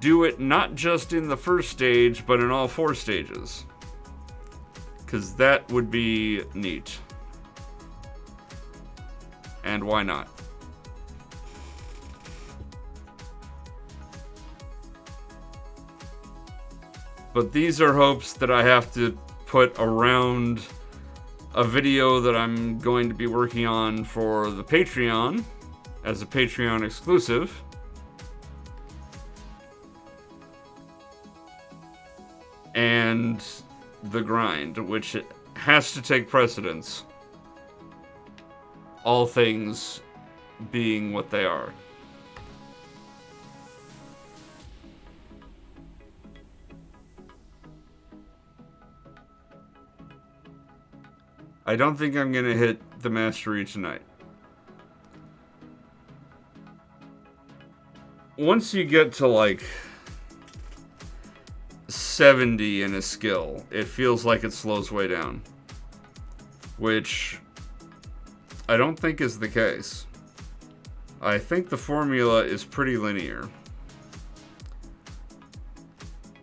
do it not just in the first stage, but in all 4 stages. Because that would be neat. And why not? But these are hopes that I have to put around a video that I'm going to be working on for the Patreon as a Patreon exclusive. And the grind, which has to take precedence. All things being what they are. I don't think I'm going to hit the mastery tonight. Once you get to like 70 in a skill, it feels like it slows way down. Which I don't think is the case. I think the formula is pretty linear.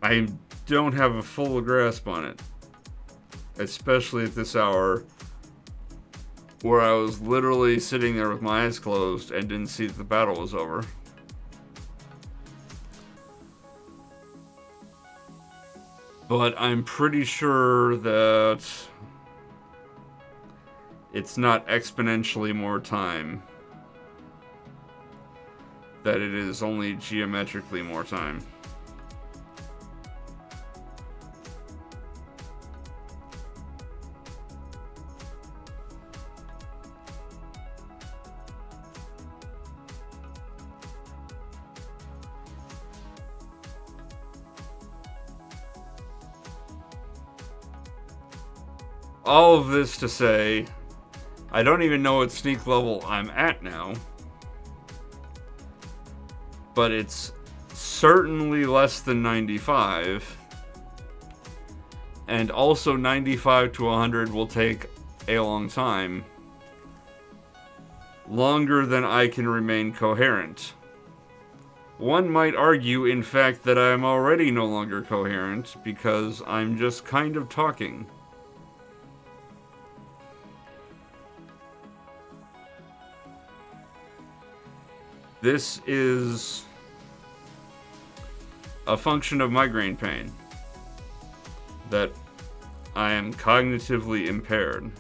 I don't have a full grasp on it. Especially at this hour, where I was literally sitting there with my eyes closed and didn't see that the battle was over. But I'm pretty sure that it's not exponentially more time. That it is only geometrically more time. All of this to say, I don't even know what sneak level I'm at now. But it's certainly less than 95. And also 95 to 100 will take a long time. Longer than I can remain coherent. One might argue, in fact, that I'm already no longer coherent because I'm just kind of talking. This is a function of migraine pain, that I am cognitively impaired.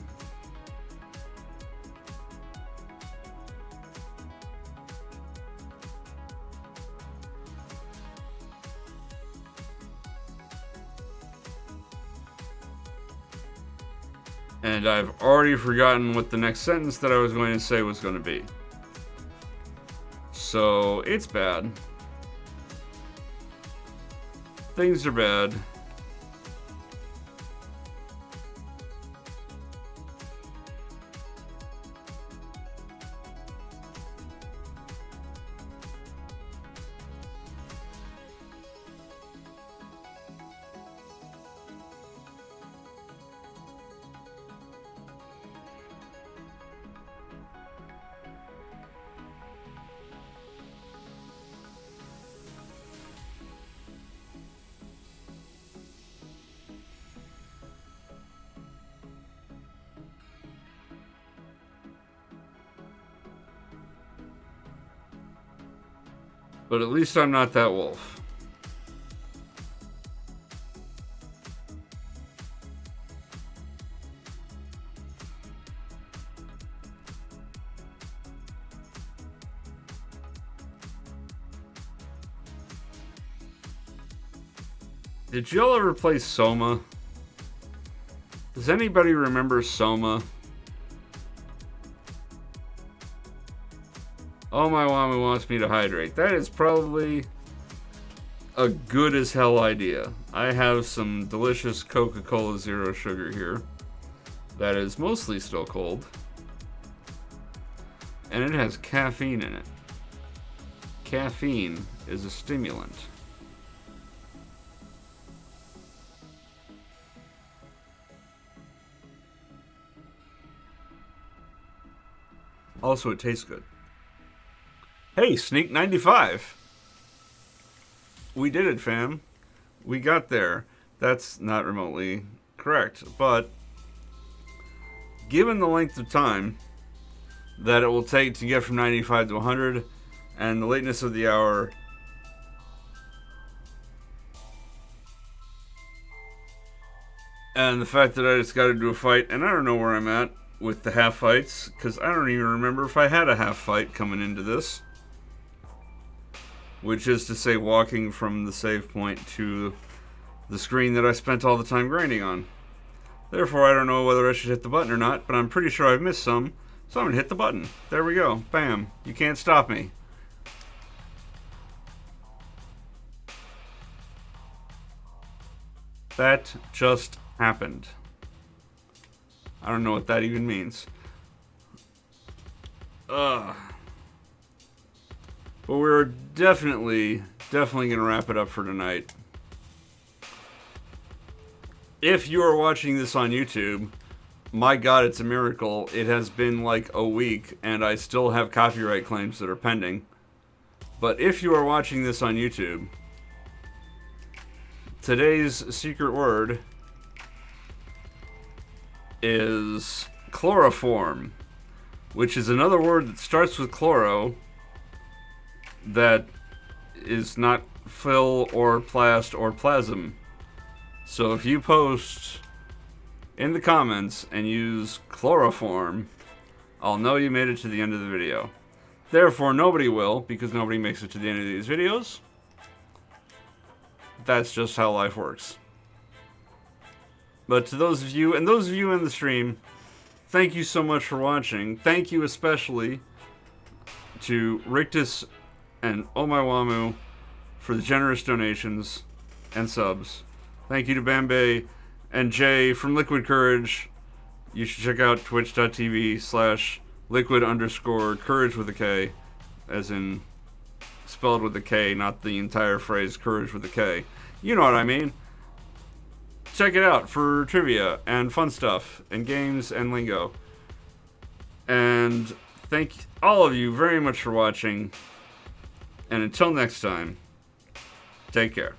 And I've already forgotten what the next sentence that I was going to say was going to be. So, it's bad. Things are bad. But at least I'm not that wolf. Did y'all ever play Soma? Does anybody remember Soma? Oh, my Wami wants me to hydrate. That is probably a good as hell idea. I have some delicious Coca-Cola Zero Sugar here that is mostly still cold, and it has caffeine in it. Caffeine is a stimulant. Also, it tastes good. Hey, Sneak 95. We did it, fam. We got there. That's not remotely correct, but given the length of time that it will take to get from 95 to 100 and the lateness of the hour, and the fact that I just got to do a fight, and I don't know where I'm at with the half fights, because I don't even remember if I had a half fight coming into this. Which is to say, walking from the save point to the screen that I spent all the time grinding on. Therefore, I don't know whether I should hit the button or not, but I'm pretty sure I've missed some, so I'm going to hit the button. There we go. Bam. You can't stop me. That just happened. I don't know what that even means. Ugh. But we're definitely going to wrap it up for tonight. If you are watching this on YouTube, my God, it's a miracle. It has been like a week, and I still have copyright claims that are pending. But if you are watching this on YouTube, today's secret word is chloroform, which is another word that starts with chloro, that is not fill or plast or plasm. So if you post in the comments and use chloroform, I'll know you made it to the end of the video. Therefore, nobody will, because nobody makes it to the end of these videos. That's just how life works. But to those of you, and those of you in the stream, thank you so much for watching. Thank you especially to Rictus and Oh My Wamu for the generous donations and subs. Thank you to Bambe and Jay from Liquid Courage. You should check out twitch.tv/liquid_courage with a K, as in spelled with a K, not the entire phrase courage with a K. You know what I mean. Check it out for trivia and fun stuff and games and lingo. And thank all of you very much for watching. And until next time, take care.